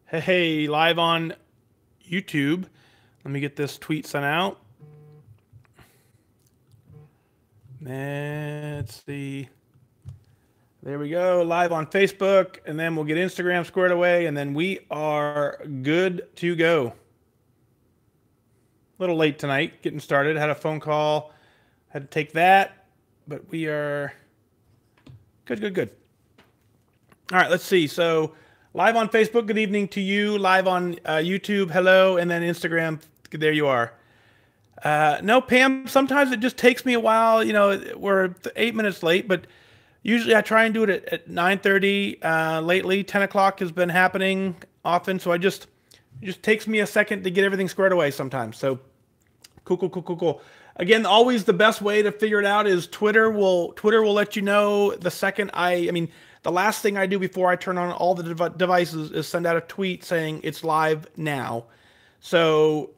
Hey, live on YouTube. Let me get this tweet sent out. Let's see. There we go. Live on Facebook, and then we'll get Instagram squared away, and then we are good to go. A little late tonight getting started. Had a phone call. Had to take that, but we are good. All right, let's see. So live on Facebook, good evening to you. Live on YouTube, hello, and then Instagram, there you are. No, Pam, sometimes it just takes me a while. You know, we're 8 minutes late, but usually I try and do it at 9:30. Lately, 10 o'clock has been happening often, so it just takes me a second to get everything squared away sometimes. So cool. Again, always the best way to figure it out is Twitter will let you know the second I mean, the last thing I do before I turn on all the devices is send out a tweet saying it's live now. So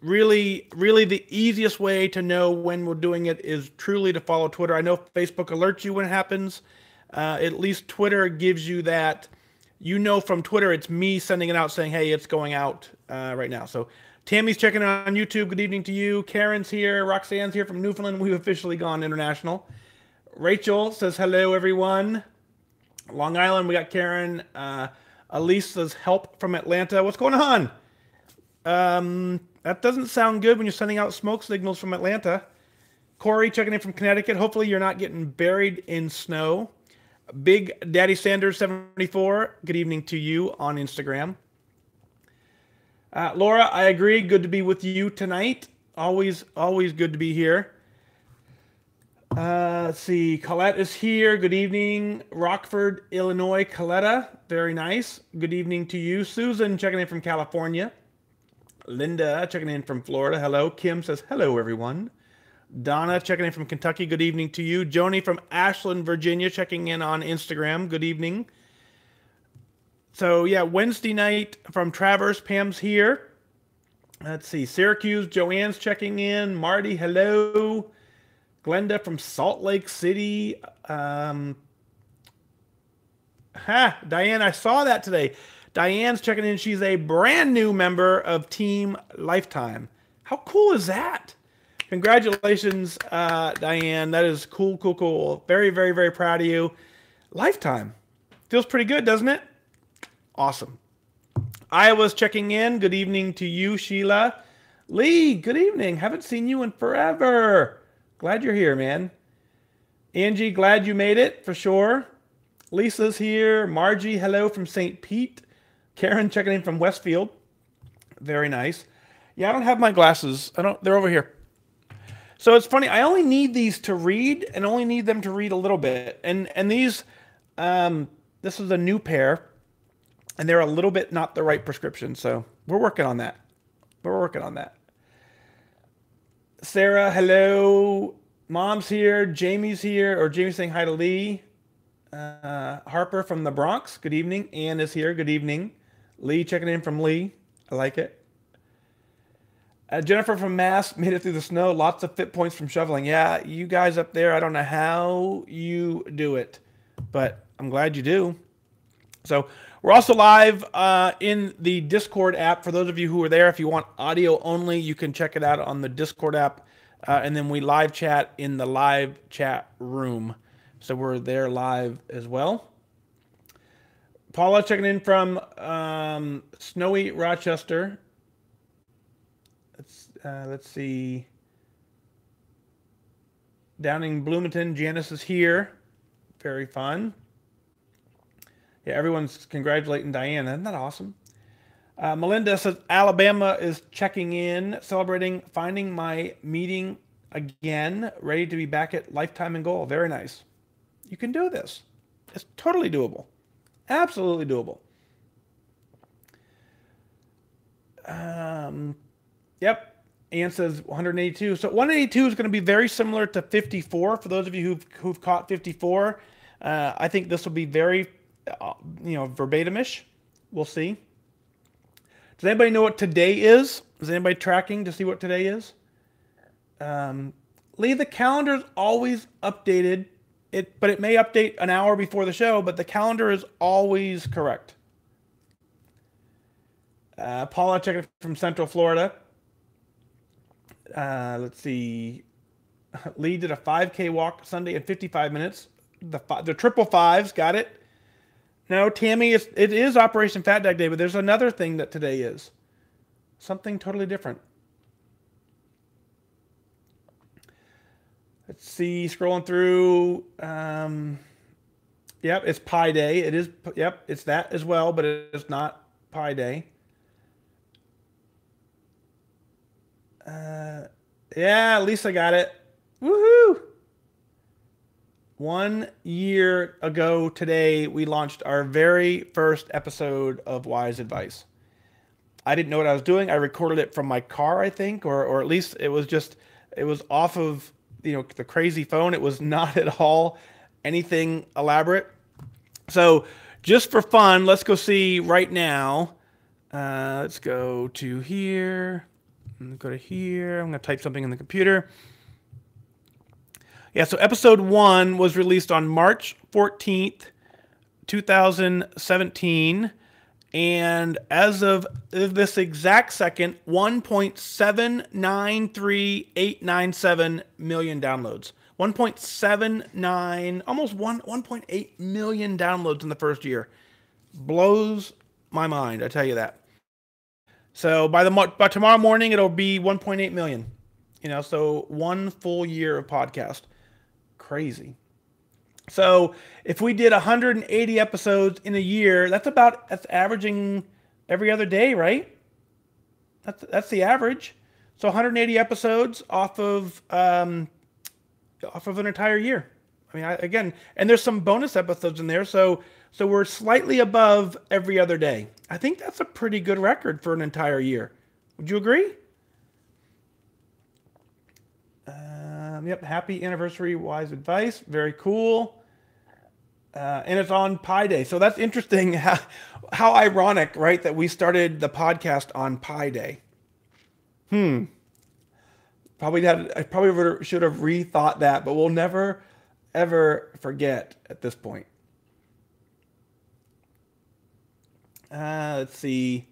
really the easiest way to know when we're doing it is truly to follow Twitter. I know Facebook alerts you when it happens. At least Twitter gives you that. You know from Twitter, it's me sending it out saying, hey, it's going out right now. So Tammy's checking on YouTube. Good evening to you. Karen's here. Roxanne's here from Newfoundland. We've officially gone international. Rachel says hello, everyone. Long Island, we got Karen. Elise says help from Atlanta. What's going on? That doesn't sound good when you're sending out smoke signals from Atlanta. Corey checking in from Connecticut. Hopefully you're not getting buried in snow. Big Daddy Sanders 74. Good evening to you on Instagram. Laura, I agree. Good to be with you tonight. Always good to be here. Let's see. Colette is here. Good evening. Rockford, Illinois. Coletta, very nice. Good evening to you. Susan checking in from California. Linda checking in from Florida. Hello. Kim says hello, everyone. Donna checking in from Kentucky. Good evening to you. Joni from Ashland, Virginia, checking in on Instagram. Good evening. So, yeah, Wednesday night from Traverse. Pam's here. Let's see. Syracuse. Joanne's checking in. Marty, hello. Glenda from Salt Lake City. Diane, I saw that today. Diane's checking in. She's a brand new member of Team Lifetime. How cool is that? Congratulations, Diane. That is cool. Very proud of you. Lifetime. Feels pretty good, doesn't it? Awesome. Iowa's checking in. Good evening to you, Sheila. Lee, good evening. Haven't seen you in forever. Glad you're here, man. Angie, glad you made it, for sure. Lisa's here. Margie, hello from St. Pete. Karen checking in from Westfield. Very nice. Yeah, I don't have my glasses. They're over here. So it's funny. I only need these to read and only need them to read a little bit. And these, this is a new pair. And they're a little bit not the right prescription. So we're working on that. Sarah, hello. Mom's here. Jamie's here. Or Jamie's saying hi to Lee. Harper from the Bronx. Good evening. Ann is here. Good evening. Lee checking in from Lee. I like it. Jennifer from Mass made it through the snow. Lots of fit points from shoveling. Yeah, you guys up there, I don't know how you do it, but I'm glad you do. So we're also live in the Discord app. For those of you who are there, if you want audio only, you can check it out on the Discord app. And then we live chat in the live chat room. So we're there live as well. Paula checking in from snowy Rochester. Let's see. Down in Bloomington, Janice is here. Very fun. Yeah, everyone's congratulating Diane. Isn't that awesome? Melinda says Alabama is checking in, celebrating finding my meeting again, ready to be back at Lifetime and Goal. Very nice. You can do this. It's totally doable. Absolutely doable. Yep. Ann says 182. So 182 is going to be very similar to 54. For those of you who've caught 54, I think this will be very, verbatim-ish. We'll see. Does anybody know what today is? Is anybody tracking to see what today is? Lee, the calendar is always updated. But it may update an hour before the show, but the calendar is always correct. Paula checking from Central Florida. Let's see. Lee did a 5K walk Sunday in 55 minutes. The triple fives, got it. No, Tammy, it is Operation Fat Dag Day, but there's another thing that today is. Something totally different. Let's see, scrolling through. Yep, it's Pi Day. It is, yep, it's that as well, but it's not Pi Day. Yeah, Lisa got it. Woohoo! 1 year ago today, we launched our very first episode of Wise Advice. I didn't know what I was doing. I recorded it from my car, I think, or at least it was off of, the crazy phone. It was not at all anything elaborate. So just for fun, let's go see right now. Let's go to here. Go to here. I'm going to type something in the computer. Yeah, so episode 1 was released on March 14th, 2017. And as of this exact second, 1.793897 million downloads. 1.79, almost 1.8 million downloads in the first year. Blows my mind, I tell you that. So by tomorrow morning, it'll be 1.8 million. So 1 full year of podcast. Crazy. So if we did 180 episodes in a year, that's averaging every other day, right? That's the average. So 180 episodes off of an entire year. I mean, again, and there's some bonus episodes in there, so we're slightly above every other day. I think that's a pretty good record for an entire year. Would you agree? Yep, happy anniversary, Wise Advice. Very cool. And it's on Pi Day. So that's interesting. How ironic, right, that we started the podcast on Pi Day. I probably should have rethought that, but we'll never, ever forget at this point. Let's see.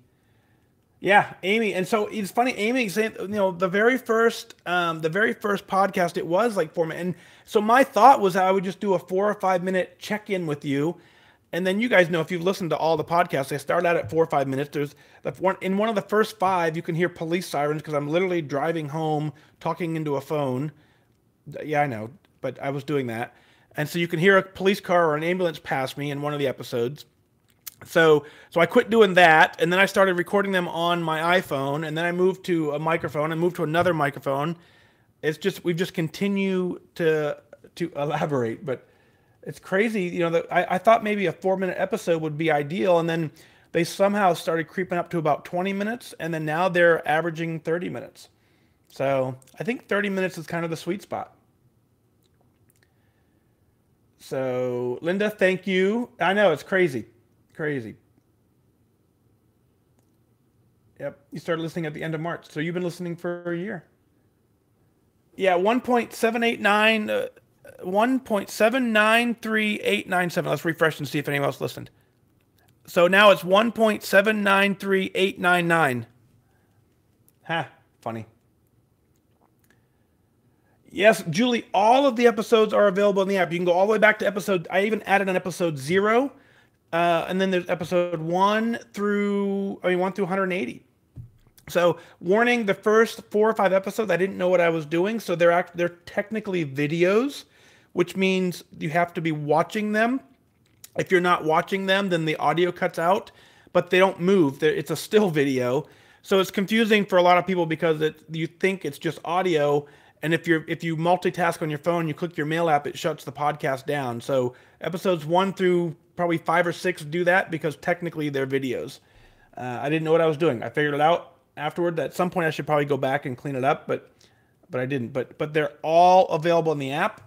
Yeah, Amy, and so it's funny. Amy saying, the very first podcast, it was like 4 minutes, and so my thought was I would just do a 4 or 5 minute check-in with you, and then you guys know if you've listened to all the podcasts, they start out at 4 or 5 minutes. There's in one of the first 5, you can hear police sirens because I'm literally driving home talking into a phone. Yeah, I know, but I was doing that, and so you can hear a police car or an ambulance pass me in one of the episodes. So I quit doing that, and then I started recording them on my iPhone, and then I moved to a microphone, and moved to another microphone. We've just continued to elaborate, but it's crazy. I thought maybe a 4-minute episode would be ideal, and then they somehow started creeping up to about 20 minutes, and then now they're averaging 30 minutes. So I think 30 minutes is kind of the sweet spot. So Linda, thank you. I know, it's crazy. Crazy. Yep, you started listening at the end of March, so you've been listening for a year. Yeah, 1.793897. Let's refresh and see if anyone else listened. So now it's 1.793899. Ha, funny. Yes, Julie, all of the episodes are available in the app. You can go all the way back to I even added an episode 0. And then there's episode 1 through 180. So warning, the first 4 or 5 episodes, I didn't know what I was doing. So they're technically videos, which means you have to be watching them. If you're not watching them, then the audio cuts out, but they don't move. It's a still video. So it's confusing for a lot of people because you think it's just audio. And if you multitask on your phone, you click your mail app, it shuts the podcast down. So episodes 1 through probably 5 or 6 do that because technically they're videos. I didn't know what I was doing. I figured it out afterward. At some point I should probably go back and clean it up, but I didn't. But they're all available in the app.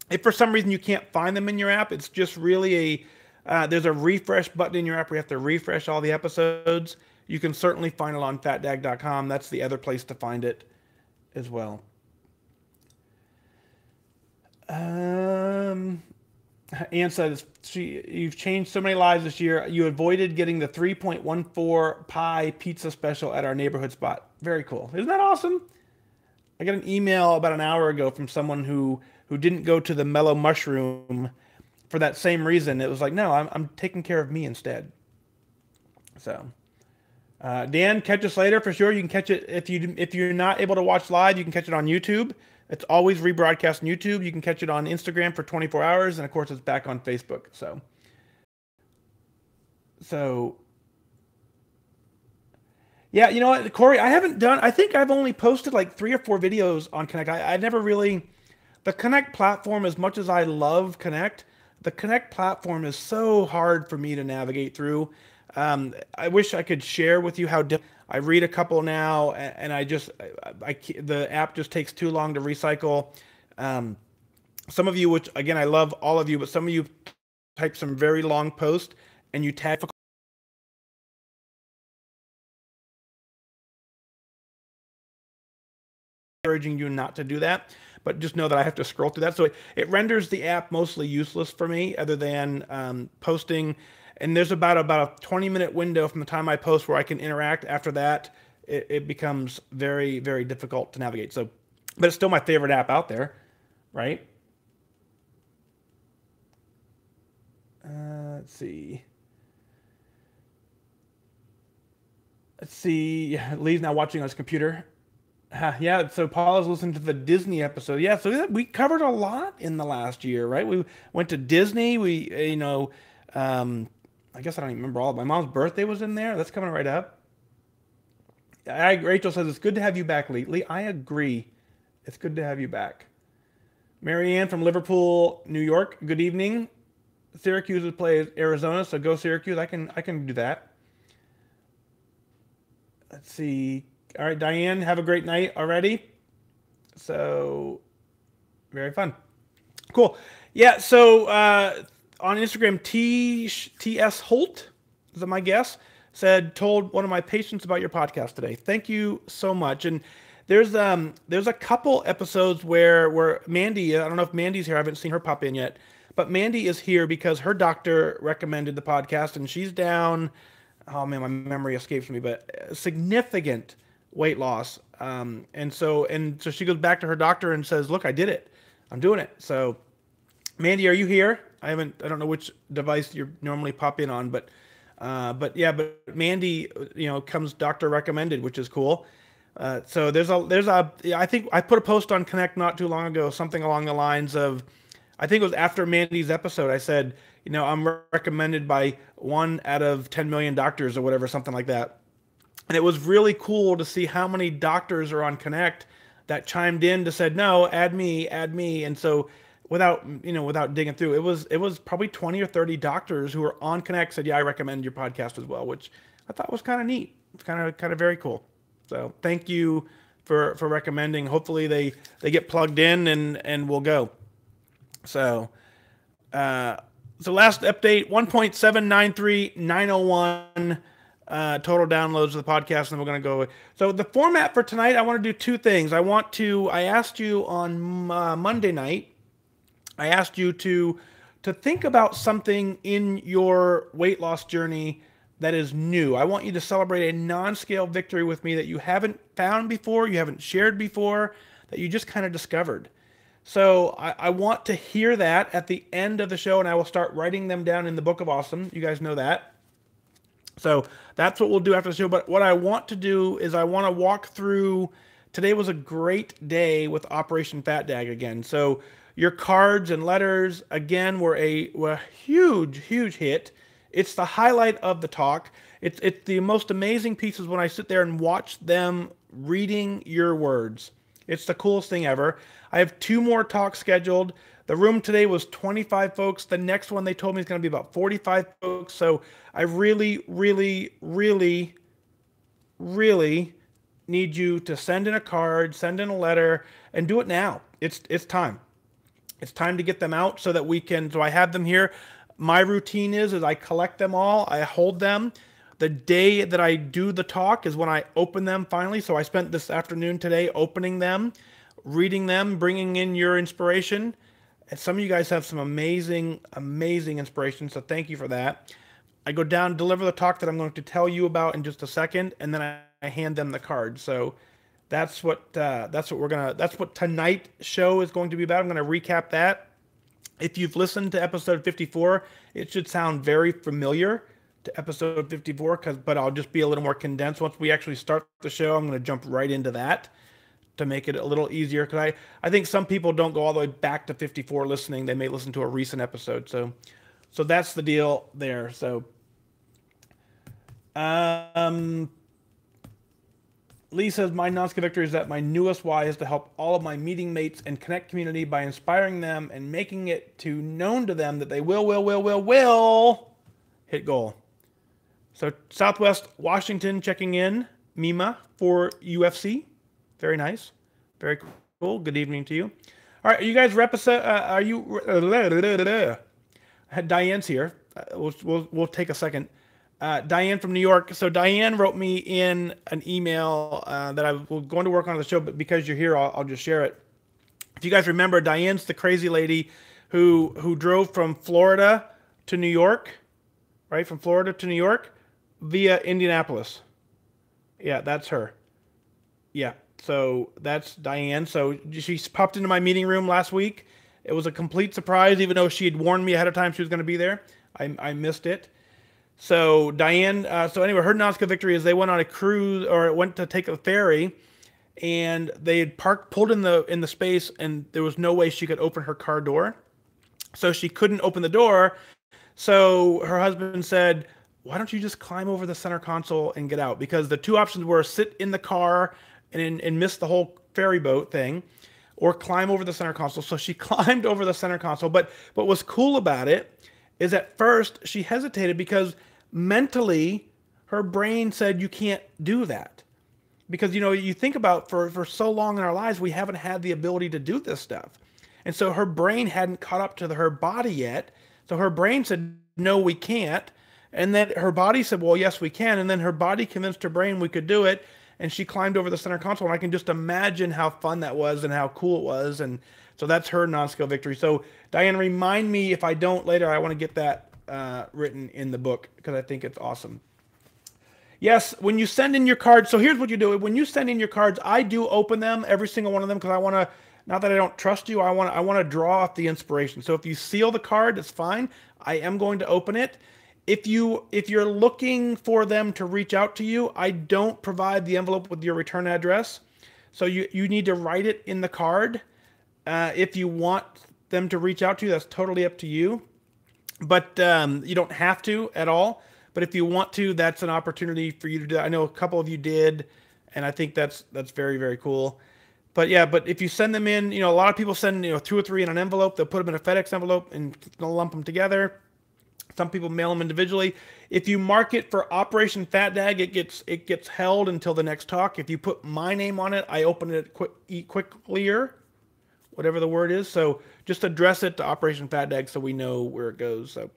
If for some reason you can't find them in your app, it's just really there's a refresh button in your app where you have to refresh all the episodes. You can certainly find it on fatdag.com. That's the other place to find it as well. Ann says, you've changed so many lives this year. You avoided getting the 3.14 pie pizza special at our neighborhood spot. Very cool. Isn't that awesome? I got an email about an hour ago from someone who didn't go to the Mellow Mushroom for that same reason. It was like, no, I'm taking care of me instead. So, Dan, catch us later for sure. You can catch it if you're not able to watch live. You can catch it on YouTube. It's always rebroadcast on YouTube. You can catch it on Instagram for 24 hours, and of course, it's back on Facebook. So yeah, you know what, Corey? I think I've only posted like 3 or 4 videos on Connect. I never really, the Connect platform, as much as I love Connect, the Connect platform is so hard for me to navigate through. I wish I could share with you how I read a couple now, and the app just takes too long to recycle. Some of you, which again I love all of you, but some of you type some very long posts and you tag. Encouraging you not to do that, but just know that I have to scroll through that. So it renders the app mostly useless for me, other than posting. And there's about a 20-minute window from the time I post where I can interact. After that, it becomes very, very difficult to navigate. So, but it's still my favorite app out there, right? Let's see. Lee's now watching on his computer. Yeah, so Paula's listening to the Disney episode. Yeah, so we covered a lot in the last year, right? We went to Disney. I guess I don't even remember all. My mom's birthday was in there. That's coming right up. Rachel says, it's good to have you back lately. I agree. It's good to have you back. Marianne from Liverpool, New York. Good evening. Syracuse plays Arizona, so go Syracuse. I can do that. Let's see. All right, Diane, have a great night already. So, very fun. Cool. Yeah, so on Instagram, T.S. Holt, is that my guess, told one of my patients about your podcast today. Thank you so much. And there's a couple episodes where Mandy, I don't know if Mandy's here, I haven't seen her pop in yet, but Mandy is here because her doctor recommended the podcast, and she's down, oh man, my memory escapes me, but significant weight loss. And so she goes back to her doctor and says, look, I did it. I'm doing it. So Mandy, are you here? I don't know which device you normally pop in on, but Mandy, comes doctor recommended, which is cool. So I think I put a post on Connect not too long ago, something along the lines of, I think it was after Mandy's episode, I said, I'm recommended by 1 out of 10 million doctors or whatever, something like that. And it was really cool to see how many doctors are on Connect that chimed in to said, no, add me. And so without digging through, it was probably 20 or 30 doctors who were on Connect said, yeah, I recommend your podcast as well, which I thought was kind of neat. It's kind of very cool. So thank you for recommending. Hopefully they get plugged in and we'll go. So last update, 1.793901 total downloads of the podcast, and we're going to go. So the format for tonight, I want to do 2 things. I asked you on Monday night, I asked you to think about something in your weight loss journey that is new. I want you to celebrate a non-scale victory with me that you haven't found before, you haven't shared before, that you just kind of discovered. So I want to hear that at the end of the show, and I will start writing them down in the Book of Awesome. You guys know that. So that's what we'll do after the show. But what I want to do is I want to walk through. Today was a great day with Operation Fat Dag again. So your cards and letters, again, were a huge, huge hit. It's the highlight of the talk. It's the most amazing pieces when I sit there and watch them reading your words. It's the coolest thing ever. I have 2 more talks scheduled. The room today was 25 folks. The next one they told me is going to be about 45 folks. So I really, really, really, really need you to send in a card, send in a letter, and do it now. It's time. It's time to get them out so that we can, so I have them here. My routine is I collect them all. I hold them. The day that I do the talk is when I open them finally. So I spent this afternoon today opening them, reading them, bringing in your inspiration. And some of you guys have some amazing, amazing inspiration. So thank you for that. I go down, deliver the talk that I'm going to tell you about in just a second, and then I hand them the card. So that's what tonight's show is going to be about. I'm going to recap that. If you've listened to episode 54, it should sound very familiar to episode 54, but I'll just be a little more condensed. Once we actually start the show, I'm going to jump right into that to make it a little easier, because I think some people don't go all the way back to 54 listening. They may listen to a recent episode. So that's the deal there. So Lee says, my non-skill victory is that my newest why is to help all of my meeting mates and connect community by inspiring them and making it known to them that they will hit goal. So Southwest Washington checking in, Mima for UFC. Very nice. Very cool. Good evening to you. All right, are you guys Diane's here. We'll take a second. Diane from New York. So Diane wrote me in an email that I was going to work on the show, but because you're here, I'll just share it. If you guys remember, Diane's the crazy lady who drove from Florida to New York, right? From Florida to New York via Indianapolis. Yeah, that's her. Yeah, so that's Diane. So she popped into my meeting room last week. It was a complete surprise, even though she had warned me ahead of time she was going to be there. I missed it. So Diane, so anyway, her non-skill victory is they went on a cruise, or went to take a ferry, and they had pulled in the space, and there was no way she could open her car door. So she couldn't open the door. So her husband said, why don't you just climb over the center console and get out? Because the two options were sit in the car and miss the whole ferry boat thing, or climb over the center console. So she climbed over the center console. But what's cool about it is at first she hesitated because mentally her brain said you can't do that. Because, you think about for so long in our lives, we haven't had the ability to do this stuff. And so her brain hadn't caught up to her body yet. So her brain said, no, we can't. And then her body said, well, yes, we can. And then her body convinced her brain we could do it. And she climbed over the center console. And I can just imagine how fun that was and how cool it was. And so that's her non-skill victory. So Diane, remind me if I don't later, I want to get that written in the book because I think it's awesome. Yes, when you send in your cards, so here's what you do. When you send in your cards, I do open them, every single one of them, because I want to, not that I don't trust you, I want to draw off the inspiration. So if you seal the card, it's fine. I am going to open it. If you're looking for them to reach out to you, I don't provide the envelope with your return address. So you need to write it in the card. If you want them to reach out to you, that's totally up to you. But you don't have to at all. But if you want to, that's an opportunity for you to do. I know a couple of you did, and I think that's very, very cool. But yeah, but if you send them in, a lot of people send 2 or 3 in an envelope. They'll put them in a FedEx envelope and they'll lump them together. Some people mail them individually. If you mark it for Operation Fat Dag, it gets held until the next talk. If you put my name on it, I open it quicklier, whatever the word is. So just address it to Operation Fat Dag so we know where it goes. So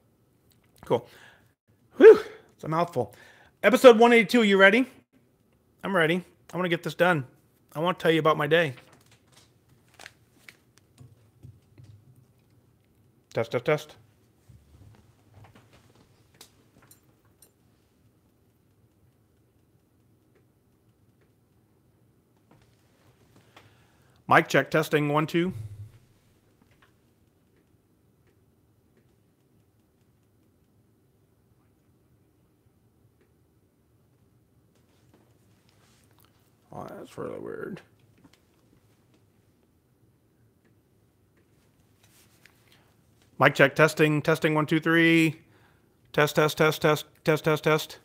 cool. Whew, it's a mouthful. Episode 182, you ready? I'm ready. I want to get this done. I want to tell you about my day. Test, test, test. Mic check, testing, 1, 2. Oh, that's really weird. Mic check, testing, 1, 2, 3. Test, test, test, test, test, test, test.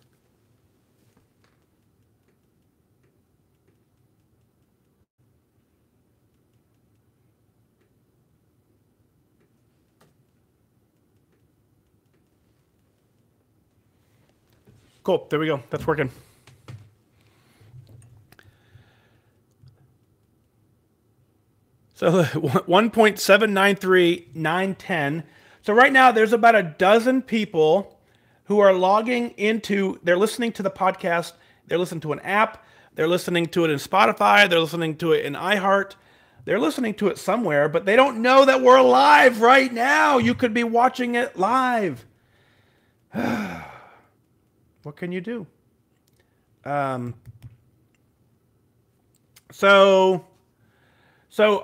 Cool, there we go. That's working. So 1.793.910. So right now there's about a dozen people who are logging into, they're listening to the podcast, they're listening to an app, they're listening to it in Spotify, they're listening to it in iHeart. They're listening to it somewhere, but they don't know that we're live right now. You could be watching it live. What can you do? So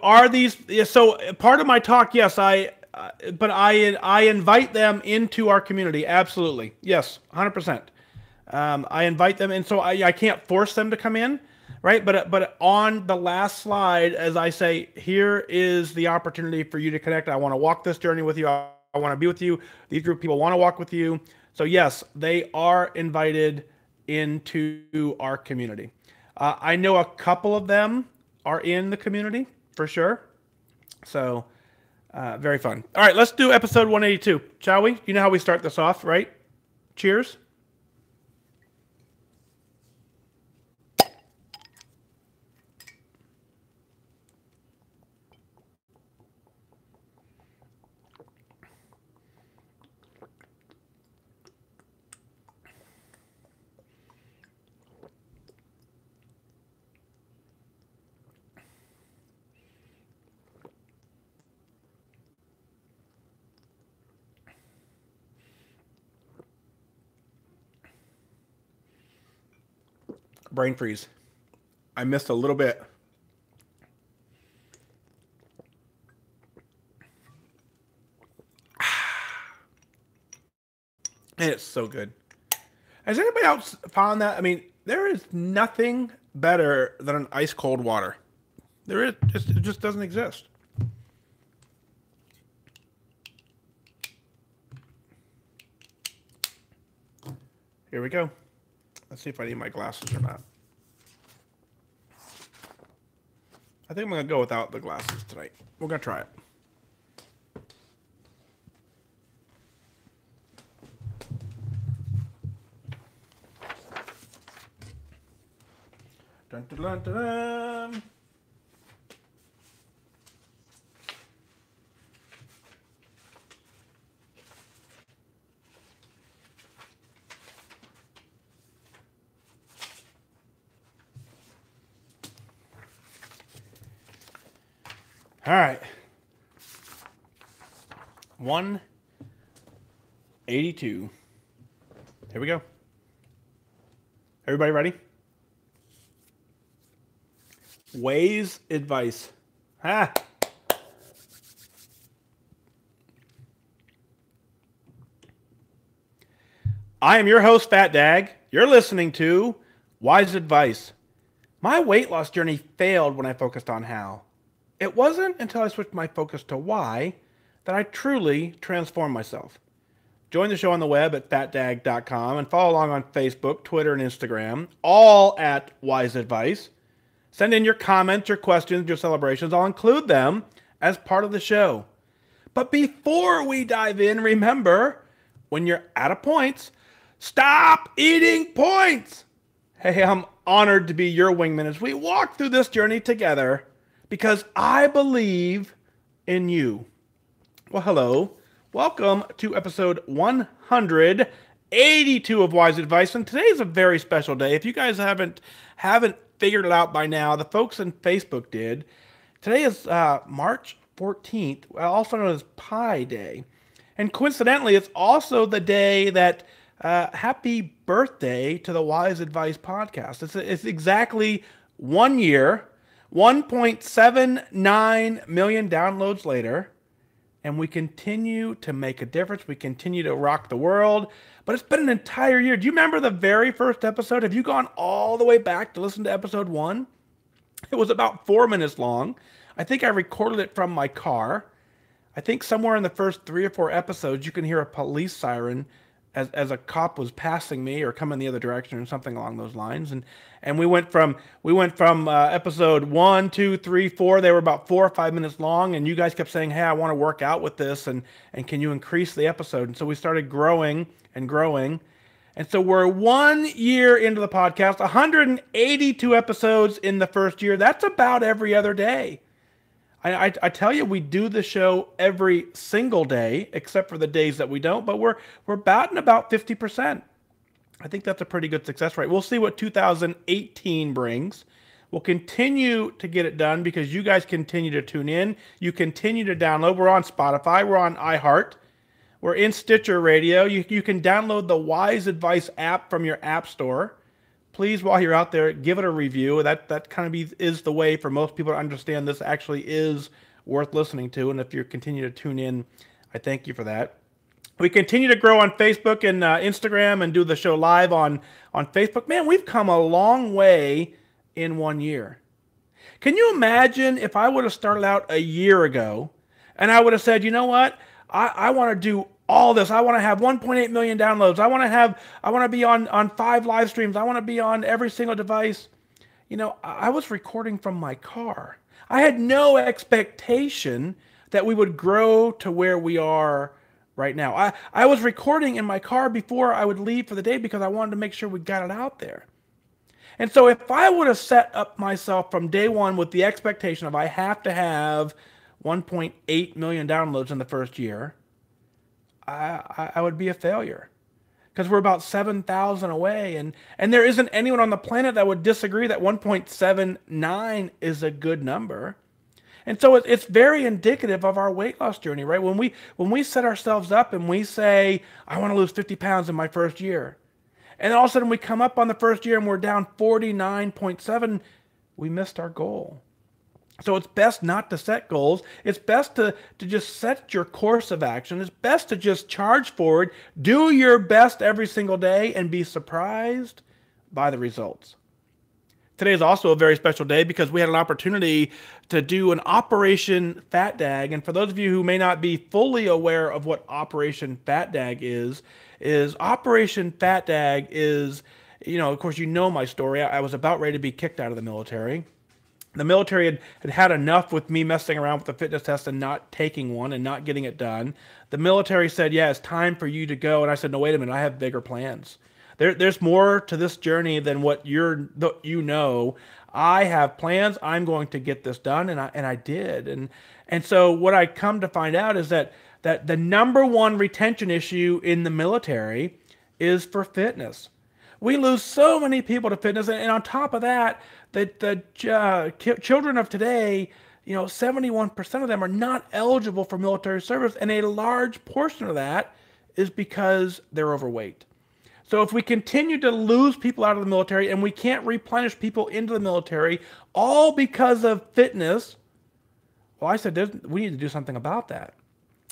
are these? So part of my talk, yes, but I invite them into our community. Absolutely, yes, 100%. I invite them, and so I can't force them to come in, right? But on the last slide, as I say, here is the opportunity for you to connect. I want to walk this journey with you. I want to be with you. These group of people want to walk with you. So yes, they are invited into our community. I know a couple of them are in the community for sure. So very fun. All right, let's do episode 182, shall we? You know how we start this off, right? Cheers. Brain freeze. I missed a little bit. And it's so good. Has anybody else found that? I mean, there is nothing better than an ice cold water. There is it just doesn't exist. Here we go. Let's see if I need my glasses or not. I think I'm going to go without the glasses tonight. We're going to try it. Dun, dun, dun, dun, dun. All right. 182. Here we go. Everybody ready? Wise advice. Ha! I am your host, Fat Dag. You're listening to Wise Advice. My weight loss journey failed when I focused on how. It wasn't until I switched my focus to why that I truly transformed myself. Join the show on the web at fatdag.com and follow along on Facebook, Twitter, and Instagram, all at Wise Advice. Send in your comments, your questions, your celebrations. I'll include them as part of the show. But before we dive in, remember, when you're out of points, stop eating points. Hey, I'm honored to be your wingman as we walk through this journey together because I believe in you. Well, hello. Welcome to episode 182 of Wise Advice. And today is a very special day. If you guys haven't figured it out by now, the folks in Facebook did. Today is March 14th, also known as Pi Day. And coincidentally, it's also the day that happy birthday to the Wise Advice podcast. It's exactly 1 year, 1.79 million downloads later, and we continue to make a difference. We continue to rock the world, but it's been an entire year. Do you remember the very first episode? Have you gone all the way back to listen to episode 1? It was about 4 minutes long. I think I recorded it from my car. I think somewhere in the first 3 or 4 episodes, you can hear a police siren as a cop was passing me or coming the other direction or something along those lines. And we went from episode 1, 2, 3, 4. They were about 4 or 5 minutes long, and you guys kept saying, "Hey, I want to work out with this, and can you increase the episode?" And so we started growing and growing. And so we're 1 year into the podcast, 182 episodes in the first year. That's about every other day. I tell you, we do the show every single day, except for the days that we don't, but we're batting about 50%. I think that's a pretty good success rate. We'll see what 2018 brings. We'll continue to get it done because you guys continue to tune in. You continue to download. We're on Spotify. We're on iHeart. We're in Stitcher Radio. You can download the Wise Advice app from your app store. Please, while you're out there, give it a review. That kind of is the way for most people to understand this actually is worth listening to. And if you continue to tune in, I thank you for that. We continue to grow on Facebook and Instagram and do the show live on Facebook. Man, we've come a long way in 1 year. Can you imagine if I would have started out a year ago and I would have said, you know what? I want to do all this. I want to have 1.8 million downloads. I want to be on 5 live streams. I want to be on every single device. You know, I was recording from my car. I had no expectation that we would grow to where we are right now. I was recording in my car before I would leave for the day because I wanted to make sure we got it out there. And so if I would have set up myself from day one with the expectation of I have to have 1.8 million downloads in the first year, I would be a failure. Because we're about 7,000 away. And there isn't anyone on the planet that would disagree that 1.79 is a good number. And so it's very indicative of our weight loss journey, right? When we set ourselves up and we say, I want to lose 50 pounds in my first year. And then all of a sudden we come up on the first year and we're down 49.7, we missed our goal. So it's best not to set goals. It's best to just set your course of action. It's best to just charge forward, do your best every single day, and be surprised by the results. Today is also a very special day because we had an opportunity to do an Operation Fat Dag. And for those of you who may not be fully aware of what Operation Fat Dag is Operation Fat Dag is, you know, of course, you know my story. I was about ready to be kicked out of the military. The military had enough with me messing around with the fitness test and not taking one and not getting it done. The military said, yeah, it's time for you to go. And I said, no, wait a minute, I have bigger plans. There's more to this journey than what you know. I have plans. I'm going to get this done, and I did. And so what I come to find out is that the number one retention issue in the military is for fitness. We lose so many people to fitness, and on top of that, the children of today, you know, 71% of them are not eligible for military service, and a large portion of that is because they're overweight. So if we continue to lose people out of the military and we can't replenish people into the military, all because of fitness, well, I said we need to do something about that.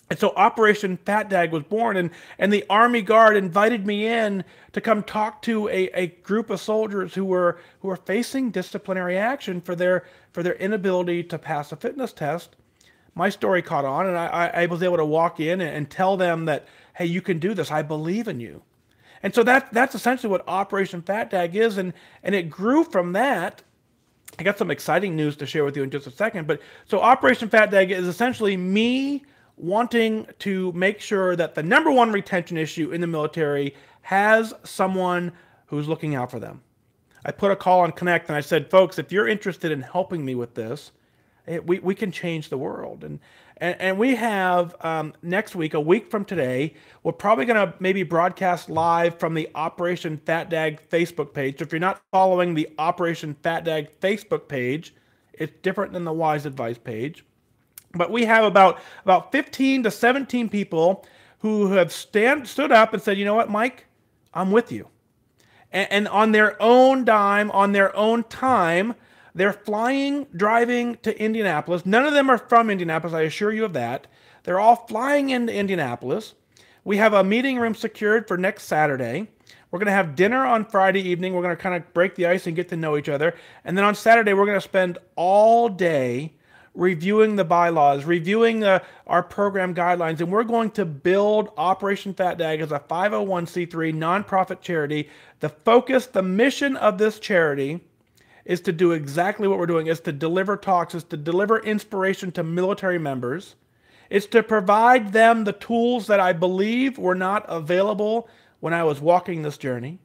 And so Operation Fat Dag was born, and the Army Guard invited me in to come talk to a group of soldiers who were facing disciplinary action for their inability to pass a fitness test. My story caught on, and I was able to walk in and tell them that, hey, you can do this. I believe in you. And so that's essentially what Operation Fat Dag is, and it grew from that. I got some exciting news to share with you in just a second. But so Operation Fat Dag is essentially me wanting to make sure that the number one retention issue in the military has someone who's looking out for them. I put a call on Connect and I said, folks, if you're interested in helping me with this, we can change the world. And we have next week, a week from today, we're probably going to maybe broadcast live from the Operation Fat Dag Facebook page. So if you're not following the Operation Fat Dag Facebook page, it's different than the Wise Advice page. But we have about 15 to 17 people who have stood up and said, you know what, Mike, I'm with you. And on their own dime, on their own time, they're driving to Indianapolis. None of them are from Indianapolis, I assure you of that. They're all flying into Indianapolis. We have a meeting room secured for next Saturday. We're going to have dinner on Friday evening. We're going to kind of break the ice and get to know each other. And then on Saturday, we're going to spend all day reviewing the bylaws, reviewing our program guidelines, and we're going to build Operation Fat Dag as a 501c3 nonprofit charity. The mission of this charity is to do exactly what we're doing, is to deliver talks, is to deliver inspiration to military members. It's to provide them the tools that I believe were not available when I was walking this journey.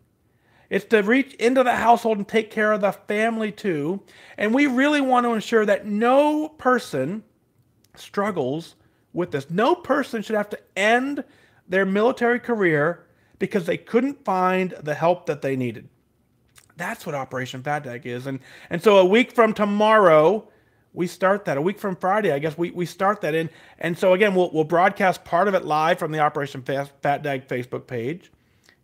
It's to reach into the household and take care of the family too. And we really want to ensure that no person struggles with this. No person should have to end their military career because they couldn't find the help that they needed. That's what Operation Fat Dag is. And so a week from tomorrow, we start that. A week from Friday, I guess we start that in. And so again, we'll broadcast part of it live from the Operation Fat Dag Facebook page.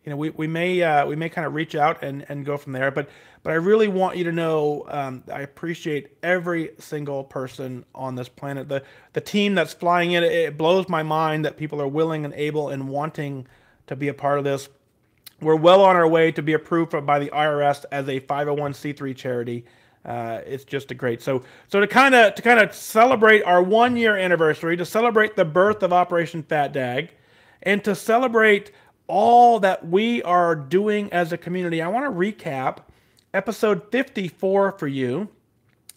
You know, we may kind of reach out and go from there. But I really want you to know I appreciate every single person on this planet. The team that's flying in, it blows my mind that people are willing and able and wanting to be a part of this. We're well on our way to be approved by the IRS as a 501c3 charity. It's just a great. So to kind of celebrate our 1-year anniversary, to celebrate the birth of Operation Fat Dag, and to celebrate all that we are doing as a community, I want to recap episode 54 for you.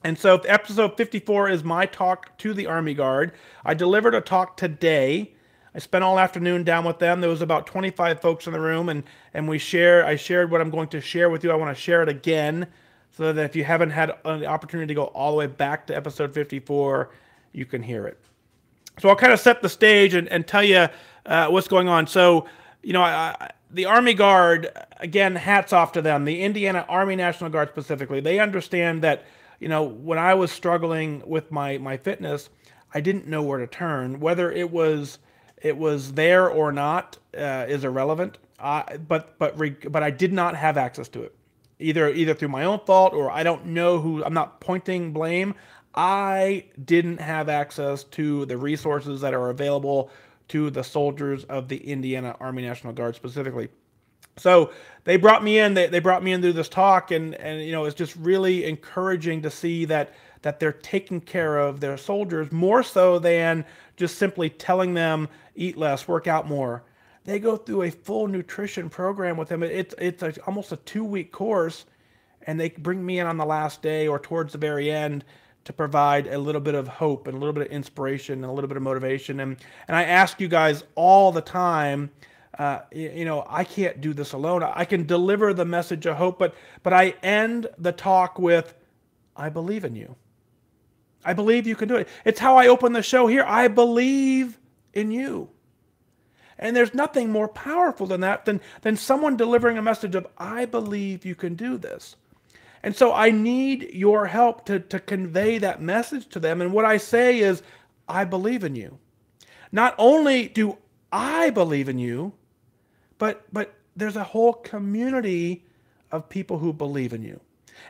And so episode 54 is my talk to the Army Guard. I delivered a talk today. I spent all afternoon down with them. There was about 25 folks in the room, and I shared what I'm going to share with you. I want to share it again so that if you haven't had the opportunity to go all the way back to episode 54, you can hear it. So I'll kind of set the stage and tell you what's going on. So, you know, the Army Guard, again, hats off to them. The Indiana Army National Guard specifically, they understand that, you know, when I was struggling with my fitness, I didn't know where to turn. Whether it was there or not is irrelevant. But I did not have access to it, either through my own fault or I don't know who. I'm not pointing blame. I didn't have access to the resources that are available to the soldiers of the Indiana Army National Guard specifically. So they brought me in. They brought me in through this talk, and you know, it's just really encouraging to see that they're taking care of their soldiers more so than just simply telling them eat less, work out more. They go through a full nutrition program with them. It's almost a 2-week course, and they bring me in on the last day or towards the very end to provide a little bit of hope and a little bit of inspiration and a little bit of motivation. And I ask you guys all the time, you know, I can't do this alone. I can deliver the message of hope, but I end the talk with, I believe in you. I believe you can do it. It's how I open the show here. I believe in you. And there's nothing more powerful than that, than someone delivering a message of, I believe you can do this. And so I need your help to convey that message to them. And what I say is, I believe in you. Not only do I believe in you, but there's a whole community of people who believe in you.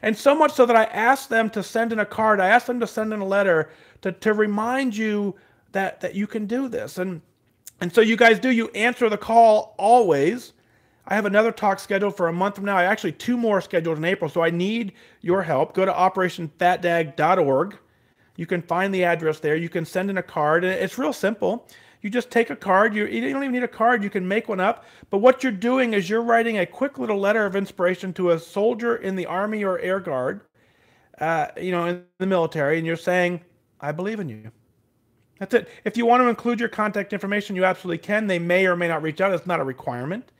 And so much so that I asked them to send in a card. I asked them to send in a letter to remind you that you can do this. And so you guys do. You answer the call always. I have another talk scheduled for a month from now. I actually 2 more scheduled in April, so I need your help. Go to operationfatdag.org. You can find the address there. You can send in a card. And it's real simple. You just take a card. You don't even need a card. You can make one up. But what you're doing is you're writing a quick little letter of inspiration to a soldier in the Army or Air Guard, you know, in the military, and you're saying, I believe in you. That's it. If you want to include your contact information, you absolutely can. They may or may not reach out. It's not a requirement.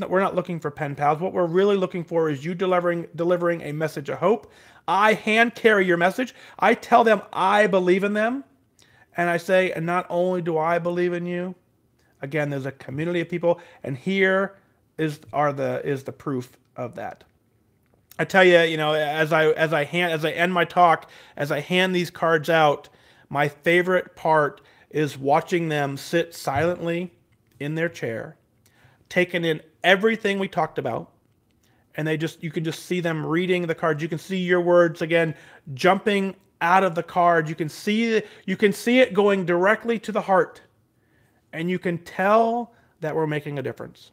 We're not looking for pen pals. What we're really looking for is you delivering a message of hope. I hand carry your message. I tell them I believe in them. And I say, and not only do I believe in you, again, there's a community of people, and here is the proof of that. I tell you, you know, as I end my talk, as I hand these cards out, my favorite part is watching them sit silently in their chair, taking in everything we talked about, and you can just see them reading the cards. You can see your words again jumping out of the card. You can see it going directly to the heart, and you can tell that we're making a difference.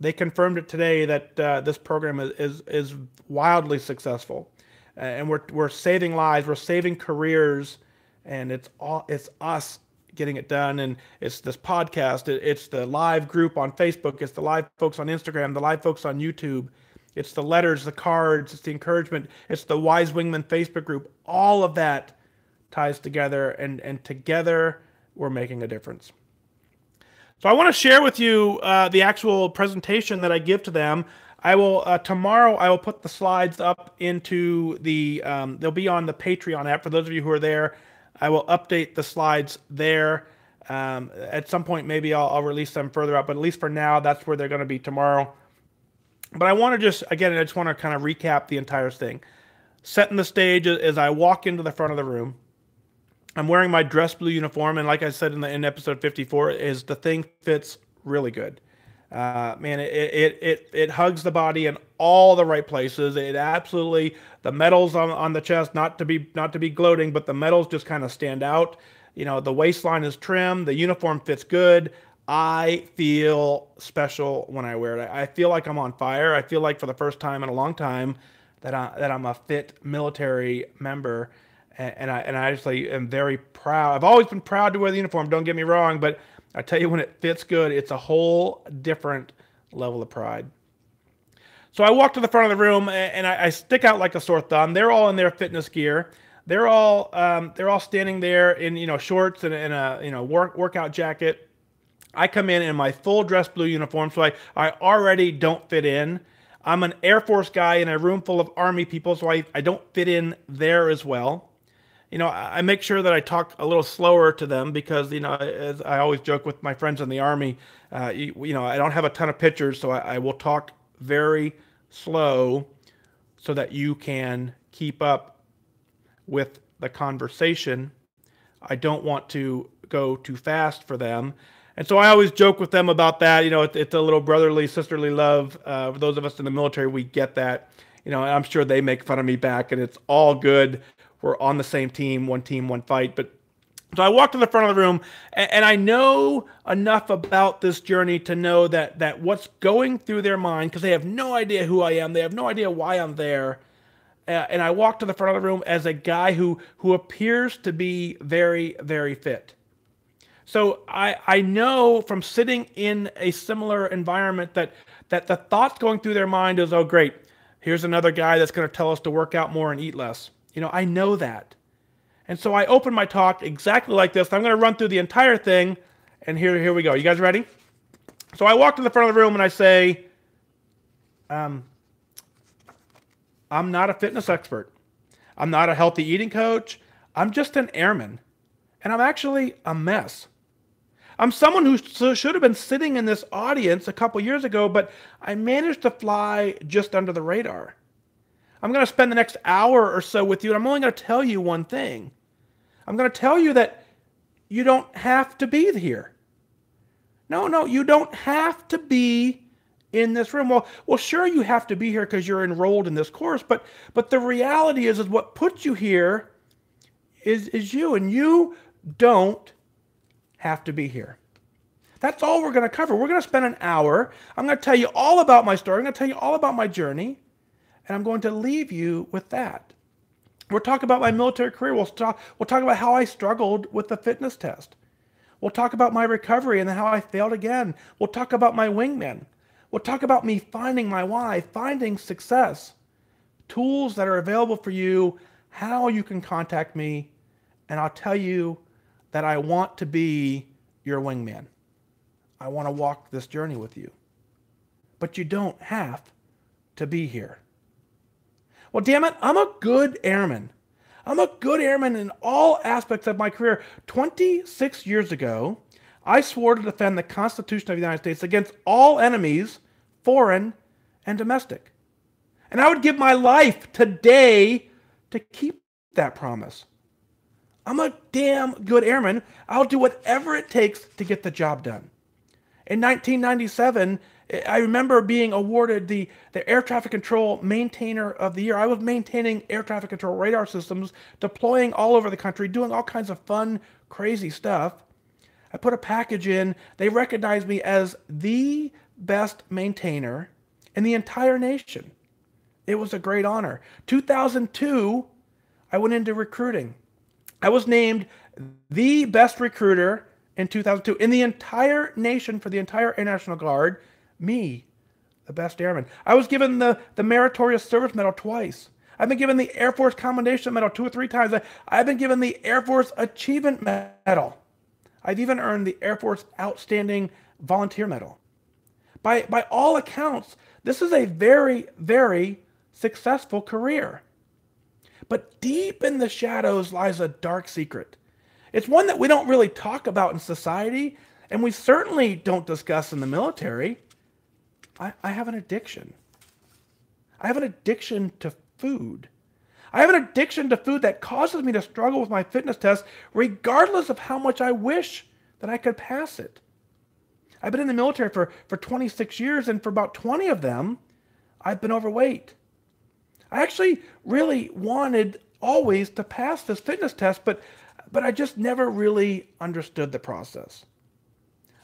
They confirmed it today that this program is wildly successful, and we're saving lives, we're saving careers, and it's us getting it done. And it's this podcast, it's the live group on Facebook, it's the live folks on Instagram, the live folks on YouTube. It's the letters, the cards, it's the encouragement, it's the Wise Wingman Facebook group. All of that ties together, and together we're making a difference. So I want to share with you the actual presentation that I give to them. I will tomorrow I will put the slides up into the, they'll be on the Patreon app. For those of you who are there, I will update the slides there. At some point, maybe I'll release them further up, but at least for now, that's where they're going to be tomorrow. But I want to just want to kind of recap the entire thing. Setting the stage as I walk into the front of the room. I'm wearing my dress blue uniform, and like I said in episode 54, is the thing fits really good. Man, it hugs the body in all the right places. It absolutely, the medals on the chest, not to be gloating, but the medals just kind of stand out. You know, the waistline is trim, the uniform fits good. I feel special when I wear it. I feel like I'm on fire. I feel like for the first time in a long time that I'm a fit military member, and I actually am very proud. I've always been proud to wear the uniform. Don't get me wrong, but I tell you, when it fits good, it's a whole different level of pride. So I walk to the front of the room, and I stick out like a sore thumb. They're all in their fitness gear. They're all standing there in shorts and a workout jacket. I come in my full dress blue uniform, so I already don't fit in. I'm an Air Force guy in a room full of Army people, so I don't fit in there as well. I make sure that I talk a little slower to them because, as I always joke with my friends in the Army, I don't have a ton of pictures, so I will talk very slow so that you can keep up with the conversation. I don't want to go too fast for them. And so I always joke with them about that. It's a little brotherly, sisterly love. For those of us in the military, we get that. And I'm sure they make fun of me back, and it's all good. We're on the same team, one fight. But so I walk to the front of the room, and I know enough about this journey to know that what's going through their mind, because they have no idea who I am, they have no idea why I'm there. And I walk to the front of the room as a guy who appears to be very, very fit. So I know from sitting in a similar environment that the thoughts going through their mind is, oh, great, here's another guy that's going to tell us to work out more and eat less. I know that. And so I open my talk exactly like this. I'm going to run through the entire thing, and here we go. You guys ready? So I walk to the front of the room and I say, I'm not a fitness expert. I'm not a healthy eating coach. I'm just an airman. And I'm actually a mess. I'm someone who should have been sitting in this audience a couple years ago, but I managed to fly just under the radar. I'm going to spend the next hour or so with you, and I'm only going to tell you one thing. I'm going to tell you that you don't have to be here. No, you don't have to be in this room. Well, sure, you have to be here because you're enrolled in this course, but the reality is what puts you here is you, and you don't have to be here. That's all we're going to cover. We're going to spend an hour. I'm going to tell you all about my story. I'm going to tell you all about my journey, and I'm going to leave you with that. We'll talk about my military career. We'll talk about how I struggled with the fitness test. We'll talk about my recovery and how I failed again. We'll talk about my wingman. We'll talk about me finding my why, finding success, tools that are available for you, how you can contact me, and I'll tell you that I want to be your wingman. I want to walk this journey with you. But you don't have to be here. Well, damn it, I'm a good airman. I'm a good airman in all aspects of my career. 26 years ago, I swore to defend the Constitution of the United States against all enemies, foreign and domestic. And I would give my life today to keep that promise. I'm a damn good airman. I'll do whatever it takes to get the job done. In 1997, I remember being awarded the Air Traffic Control Maintainer of the Year. I was maintaining air traffic control radar systems, deploying all over the country, doing all kinds of fun, crazy stuff. I put a package in. They recognized me as the best maintainer in the entire nation. It was a great honor. 2002, I went into recruiting. I was named the best recruiter in 2002 in the entire nation for the entire Air National Guard. Me, the best airman. I was given the Meritorious Service Medal twice. I've been given the Air Force Commendation Medal 2 or 3 times. I've been given the Air Force Achievement Medal. I've even earned the Air Force Outstanding Volunteer Medal. By all accounts, this is a very, very successful career. But deep in the shadows lies a dark secret. It's one that we don't really talk about in society, and we certainly don't discuss in the military. I have an addiction. I have an addiction to food. I have an addiction to food that causes me to struggle with my fitness test regardless of how much I wish that I could pass it. I've been in the military for 26 years, and for about 20 of them, I've been overweight. I actually really wanted always to pass this fitness test, but I just never really understood the process.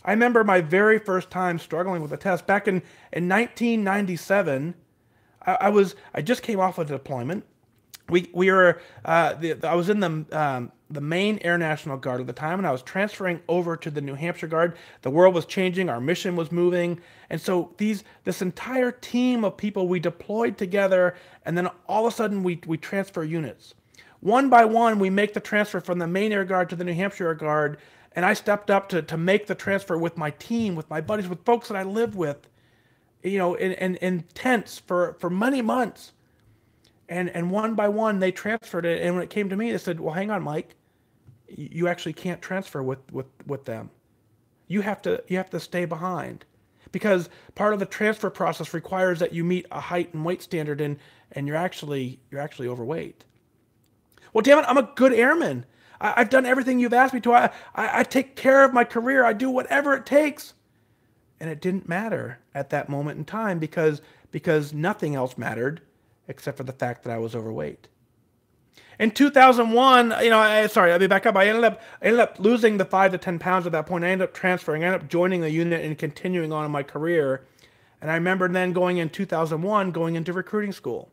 I remember my very first time struggling with the test back in 1997. I just came off of a deployment. I was in the Maine Air National Guard at the time, and I was transferring over to the New Hampshire Guard. The world was changing, our mission was moving, and so this entire team of people, we deployed together, and then all of a sudden we transfer units. One by one, we make the transfer from the Maine Air Guard to the New Hampshire Air Guard, and I stepped up to make the transfer with my team, with my buddies, with folks that I lived with, in tents for many months. And one by one, they transferred it. And when it came to me, they said, well, hang on, Mike. You actually can't transfer with them. You have to stay behind. Because part of the transfer process requires that you meet a height and weight standard, and you're actually overweight. Well, damn it, I'm a good airman. I've done everything you've asked me to. I take care of my career. I do whatever it takes. And it didn't matter at that moment in time because nothing else mattered except for the fact that I was overweight. In 2001, let me back up. I ended up losing the 5 to 10 pounds at that point. I ended up transferring. I ended up joining the unit and continuing on in my career. And I remember then going in 2001, going into recruiting school.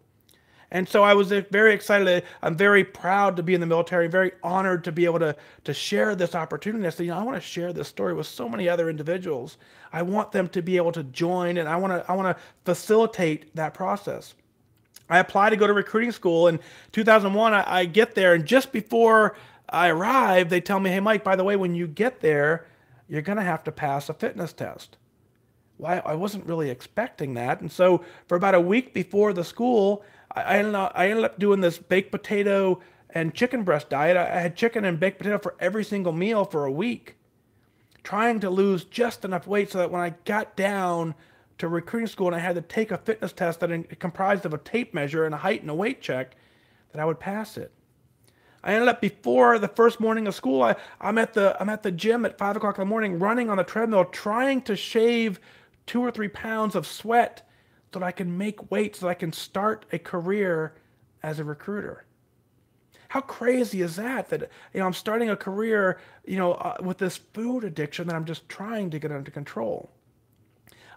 And so I was very excited. I'm very proud to be in the military, very honored to be able to share this opportunity. I said, I want to share this story with so many other individuals. I want them to be able to join, and I want to facilitate that process. I applied to go to recruiting school in 2001. I get there, and just before I arrive, they tell me, hey, Mike, by the way, when you get there, you're going to have to pass a fitness test. Well, I wasn't really expecting that. And so for about a week before the school, I ended up doing this baked potato and chicken breast diet. I had chicken and baked potato for every single meal for a week, trying to lose just enough weight so that when I got down to recruiting school and I had to take a fitness test that comprised of a tape measure and a height and a weight check, that I would pass it. I ended up, before the first morning of school, I'm at the gym at 5 o'clock in the morning, running on the treadmill, trying to shave 2 or 3 pounds of sweat so that I can make weight, so that I can start a career as a recruiter. How crazy is that? That I'm starting a career, with this food addiction that I'm just trying to get under control.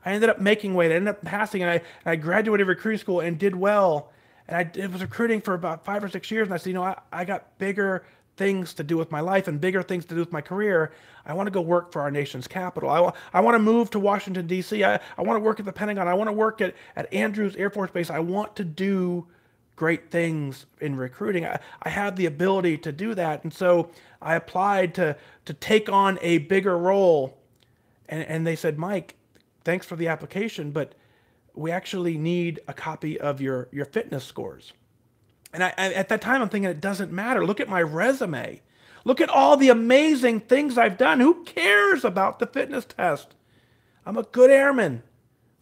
I ended up making weight. I ended up passing, and I graduated recruiting school and did well. And I was recruiting for about 5 or 6 years, and I said, I got bigger things to do with my life and bigger things to do with my career. I want to go work for our nation's capital. I want to move to Washington, D.C. I want to work at the Pentagon. I want to work at Andrews Air Force Base. I want to do great things in recruiting. I had the ability to do that. And so I applied to take on a bigger role. And they said, Mike, thanks for the application, but we actually need a copy of your fitness scores. And at that time, I'm thinking, it doesn't matter. Look at my resume. Look at all the amazing things I've done. Who cares about the fitness test? I'm a good airman.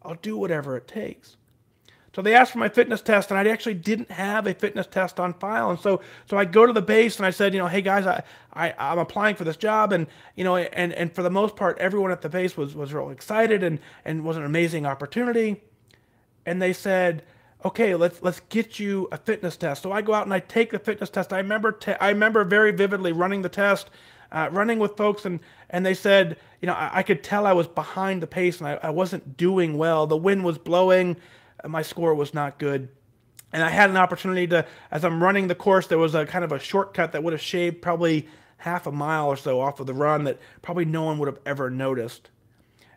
I'll do whatever it takes. So they asked for my fitness test, and I actually didn't have a fitness test on file. And so I go to the base, and I said, hey guys, I'm applying for this job, and and for the most part, everyone at the base was real excited and was an amazing opportunity. And they said, okay, let's get you a fitness test. So I go out and I take the fitness test. I remember very vividly running the test, running with folks, and they said, I could tell I was behind the pace, and I wasn't doing well. The wind was blowing. My score was not good. And I had an opportunity to, as I'm running the course, there was a kind of a shortcut that would have shaved probably half a mile or so off of the run that probably no one would have ever noticed.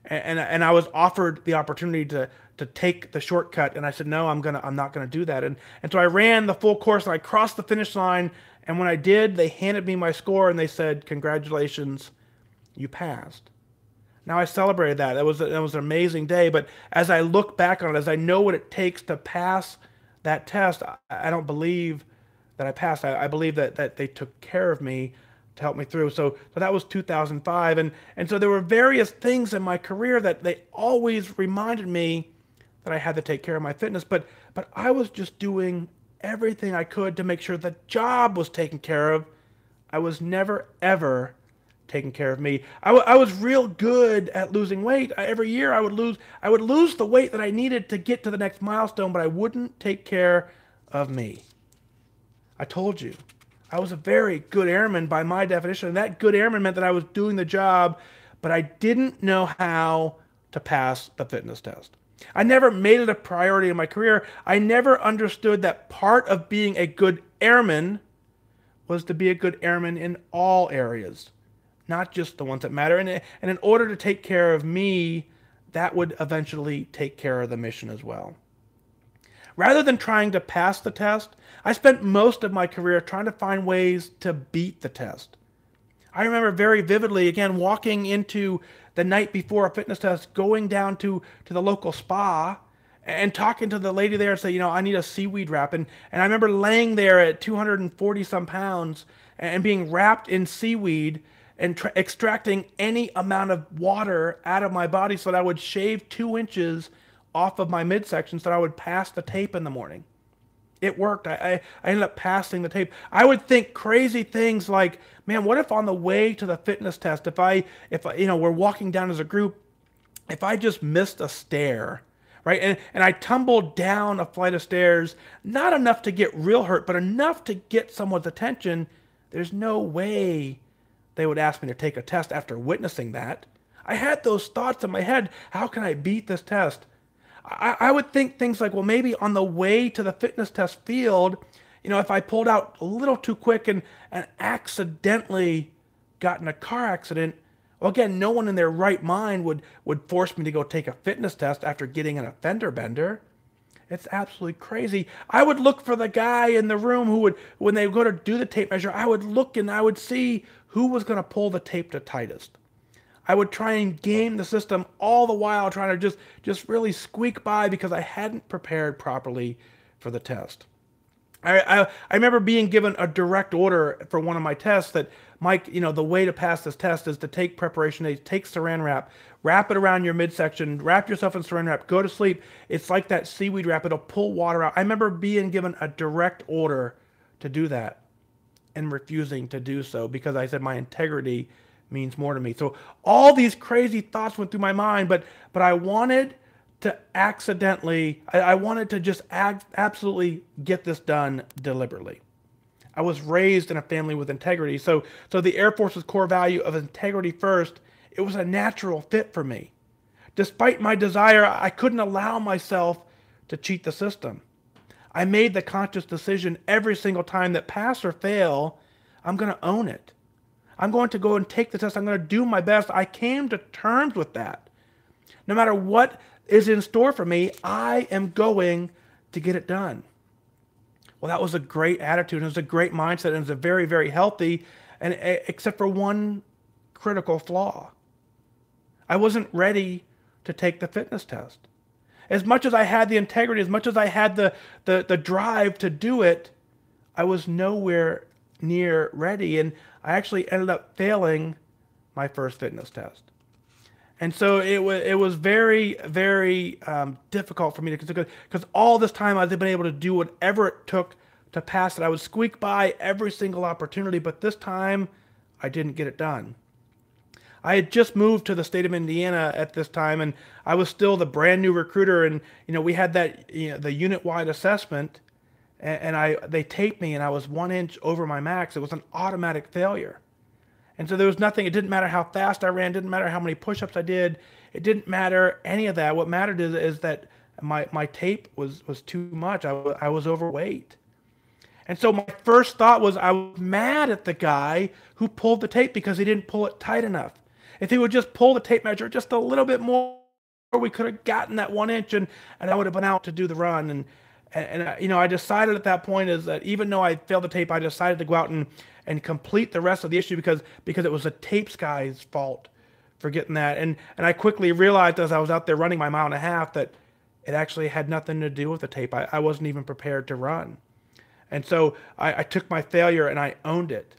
And I was offered the opportunity to take the shortcut, and I said, no, I'm not gonna do that. And so I ran the full course, and I crossed the finish line, and when I did, they handed me my score, and they said, congratulations, you passed. Now, I celebrated that. That was an amazing day, but as I look back on it, as I know what it takes to pass that test, I don't believe that I passed. I believe that they took care of me to help me through. So that was 2005, and so there were various things in my career that they always reminded me that I had to take care of my fitness, but I was just doing everything I could to make sure the job was taken care of. I was never, ever taking care of me. I was real good at losing weight. Every year I would lose the weight that I needed to get to the next milestone, but I wouldn't take care of me. I told you, I was a very good airman by my definition, and that good airman meant that I was doing the job, but I didn't know how to pass the fitness test. I never made it a priority in my career. I never understood that part of being a good airman was to be a good airman in all areas, not just the ones that matter. And in order to take care of me, that would eventually take care of the mission as well. Rather than trying to pass the test, I spent most of my career trying to find ways to beat the test. I remember very vividly, again, walking into the night before a fitness test, going down to the local spa and talking to the lady there and say, I need a seaweed wrap. And I remember laying there at 240 some pounds and being wrapped in seaweed and extracting any amount of water out of my body so that I would shave 2 inches off of my midsection so that I would pass the tape in the morning. It worked. I ended up passing the tape. I would think crazy things like, man, what if on the way to the fitness test, if we're walking down as a group, if I just missed a stair, right? And I tumbled down a flight of stairs, not enough to get real hurt, but enough to get someone's attention, there's no way they would ask me to take a test after witnessing that. I had those thoughts in my head. How can I beat this test? I would think things like, well, maybe on the way to the fitness test field, if I pulled out a little too quick and accidentally got in a car accident, well, again, no one in their right mind would force me to go take a fitness test after getting an fender bender. It's absolutely crazy. I would look for the guy in the room who would, when they go to do the tape measure, I would look and I would see who was going to pull the tape the tightest. I would try and game the system all the while trying to just really squeak by because I hadn't prepared properly for the test. I remember being given a direct order for one of my tests that, Mike, the way to pass this test is to take preparation aids, take saran wrap it around your midsection, wrap yourself in saran wrap, go to sleep. It's like that seaweed wrap. It'll pull water out. I remember being given a direct order to do that and refusing to do so because I said my integrity means more to me. So all these crazy thoughts went through my mind, but I wanted to I wanted to just absolutely get this done deliberately. I was raised in a family with integrity. So the Air Force's core value of integrity first, it was a natural fit for me. Despite my desire, I couldn't allow myself to cheat the system. I made the conscious decision every single time that pass or fail, I'm going to own it. I'm going to go and take the test. I'm going to do my best. I came to terms with that. No matter what is in store for me, I am going to get it done. Well, that was a great attitude. It was a great mindset. And it was a very, very healthy, and except for one critical flaw. I wasn't ready to take the fitness test. As much as I had the integrity, as much as I had the drive to do it, I was nowhere near ready, and I actually ended up failing my first fitness test. And so it was very, very difficult for me to consider, because all this time I've been able to do whatever it took to pass it. I would squeak by every single opportunity, but this time I didn't get it done. I had just moved to the state of Indiana at this time, and I was still the brand new recruiter, and we had that the unit-wide assessment, and they taped me, and I was 1 inch over my max. It was an automatic failure. And so there was nothing. It didn't matter how fast I ran. It didn't matter how many push-ups I did. It didn't matter any of that. What mattered is that my tape was too much. I was overweight. And so my first thought was I was mad at the guy who pulled the tape because he didn't pull it tight enough. If he would just pull the tape measure just a little bit more, we could have gotten that 1 inch, and I would have been out to do the run. And I decided at that point is that even though I failed the tape, I decided to go out and complete the rest of the issue because it was the tape guy's fault for getting that. And I quickly realized as I was out there running my 1.5 miles that it actually had nothing to do with the tape. I wasn't even prepared to run. And so I took my failure and I owned it.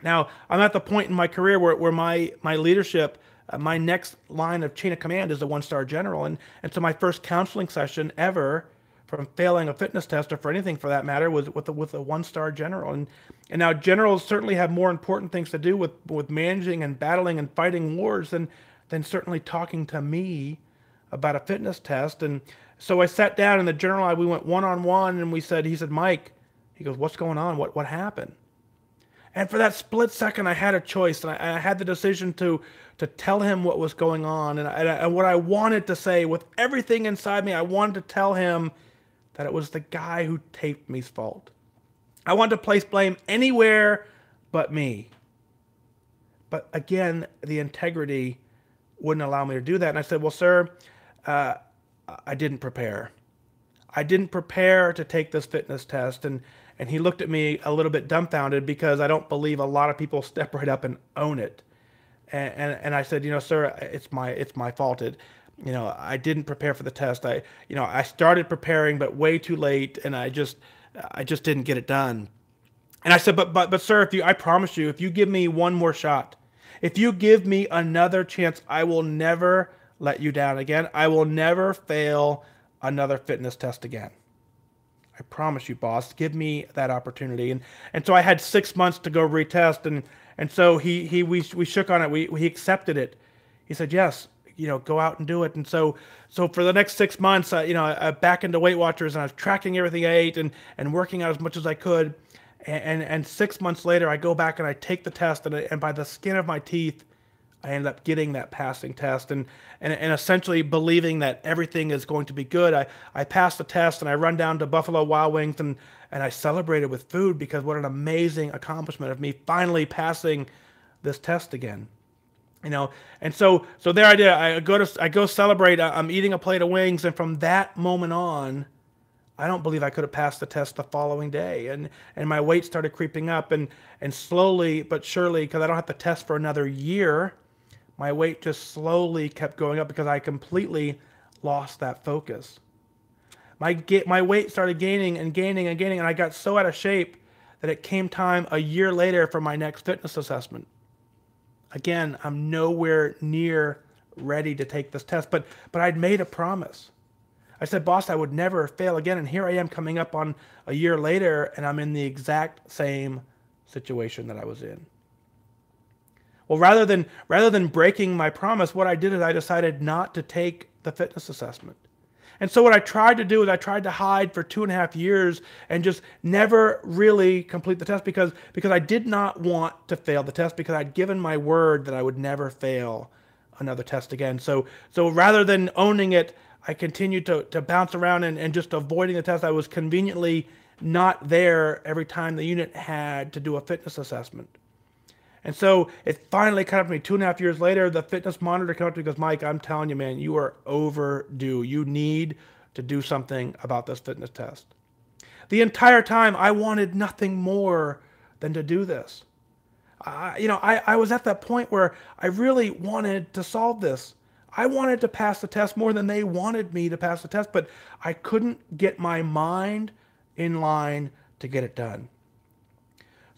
Now, I'm at the point in my career where my leadership my next line of chain of command is a 1-star general. And so my first counseling session ever from failing a fitness test or for anything for that matter was with a 1-star general. And now generals certainly have more important things to do with managing and battling and fighting wars than certainly talking to me about a fitness test. And so I sat down and the general and I, we went one-on-one and he said, Mike, he goes, what's going on? What happened? And for that split second, I had a choice, and I had the decision to tell him what was going on, and what I wanted to say with everything inside me. I wanted to tell him that it was the guy who taped me's fault. I wanted to place blame anywhere but me. But again, the integrity wouldn't allow me to do that. And I said, well, sir, I didn't prepare. I didn't prepare to take this fitness test. And he looked at me a little bit dumbfounded because I don't believe a lot of people step right up and own it. And I said, sir, it's my fault. I didn't prepare for the test. I started preparing, but way too late, and I just didn't get it done. And I said, but sir, I promise you, if you give me one more shot, if you give me another chance, I will never let you down again. I will never fail another fitness test again. I promise you, boss, give me that opportunity. And so I had 6 months to go retest, and so we shook on it. We accepted it. He said, yes, go out and do it. And so for the next 6 months, I back into Weight Watchers, and I was tracking everything I ate and working out as much as I could. And 6 months later, I go back and I take the test, and by the skin of my teeth, I ended up getting that passing test and essentially believing that everything is going to be good. I passed the test, and I run down to Buffalo Wild Wings and I celebrated with food because what an amazing accomplishment of me finally passing this test again. And so there I did. I go celebrate. I'm eating a plate of wings, and from that moment on, I don't believe I could have passed the test the following day. And my weight started creeping up, and slowly but surely, because I don't have to test for another year, my weight just slowly kept going up because I completely lost that focus. My weight started gaining and gaining and gaining, and I got so out of shape that it came time a year later for my next fitness assessment. Again, I'm nowhere near ready to take this test, but I'd made a promise. I said, boss, I would never fail again, and here I am coming up on a year later, and I'm in the exact same situation that I was in. Well, rather than breaking my promise, what I did is I decided not to take the fitness assessment. And so what I tried to do is I tried to hide for 2.5 years and just never really complete the test because I did not want to fail the test, because I'd given my word that I would never fail another test again. So rather than owning it, I continued to bounce around and just avoiding the test. I was conveniently not there every time the unit had to do a fitness assessment. And so it finally caught up to me 2.5 years later. The fitness monitor came up to me and goes, Mike, I'm telling you, man, you are overdue. You need to do something about this fitness test. The entire time, I wanted nothing more than to do this. I was at that point where I really wanted to solve this. I wanted to pass the test more than they wanted me to pass the test, but I couldn't get my mind in line to get it done.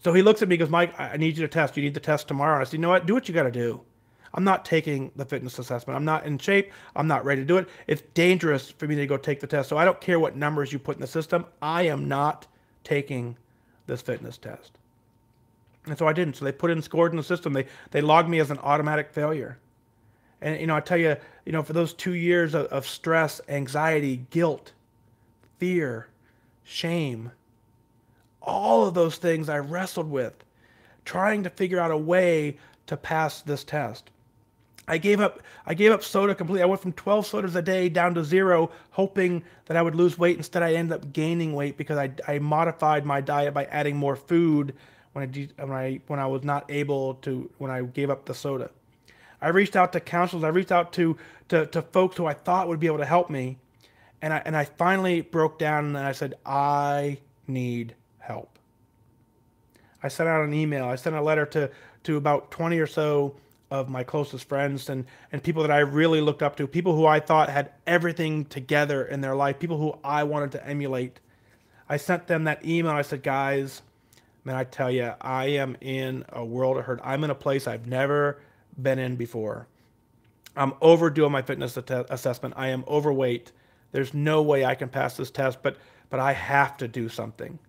So he looks at me and goes, Mike, I need you to test. You need the test tomorrow. And I said, you know what? Do what you got to do. I'm not taking the fitness assessment. I'm not in shape. I'm not ready to do it. It's dangerous for me to go take the test. So I don't care what numbers you put in the system. I am not taking this fitness test. And so I didn't. So they put in scores in the system. They logged me as an automatic failure. And, I tell you, for those 2 years of stress, anxiety, guilt, fear, shame, all of those things I wrestled with, trying to figure out a way to pass this test. I gave up soda completely. I went from 12 sodas a day down to 0, hoping that I would lose weight. Instead, I ended up gaining weight because I modified my diet by adding more food when I was not able to, when I gave up the soda. I reached out to counselors. I reached out to folks who I thought would be able to help me. And I finally broke down and I said, I need help. I sent out an email. I sent a letter to about 20 or so of my closest friends and people that I really looked up to, people who I thought had everything together in their life, people who I wanted to emulate. I sent them that email. I said, guys, man, I tell you, I am in a world of hurt. I'm in a place I've never been in before. I'm overdue on my fitness assessment. I am overweight. There's no way I can pass this test, but I have to do something.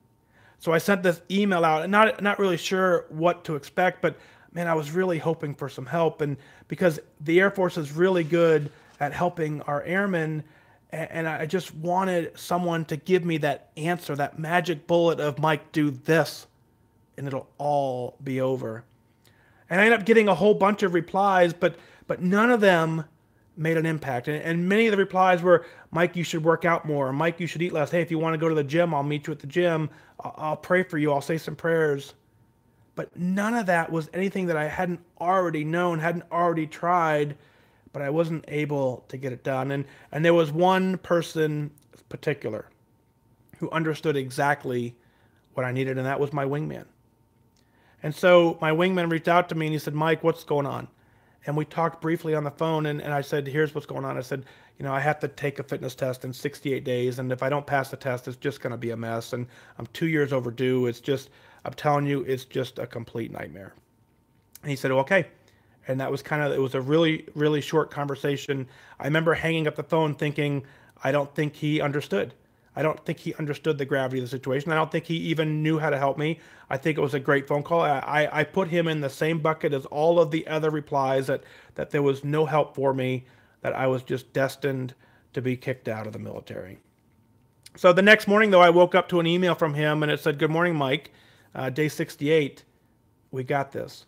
So I sent this email out, and not really sure what to expect, but man, I was really hoping for some help, and because the Air Force is really good at helping our airmen, and I just wanted someone to give me that answer, that magic bullet of Mike, do this, and it'll all be over. And I ended up getting a whole bunch of replies, but none of them made an impact. And many of the replies were, Mike, you should work out more. Mike, you should eat less. Hey, if you want to go to the gym, I'll meet you at the gym. I'll pray for you. I'll say some prayers. But none of that was anything that I hadn't already known, hadn't already tried, but I wasn't able to get it done. And there was one person in particular who understood exactly what I needed, and that was my wingman. And so my wingman reached out to me and he said, Mike, what's going on? And we talked briefly on the phone, and I said, here's what's going on. I said, I have to take a fitness test in 68 days, and if I don't pass the test, it's just going to be a mess, and I'm 2 years overdue. I'm telling you, it's just a complete nightmare. And he said, okay. And that was it was a really, really short conversation. I remember hanging up the phone thinking, I don't think he understood. I don't think he understood the gravity of the situation. I don't think he even knew how to help me. I think it was a great phone call. I put him in the same bucket as all of the other replies that there was no help for me, that I was just destined to be kicked out of the military. So the next morning, though, I woke up to an email from him, and it said, good morning, Mike. Day 68, we got this.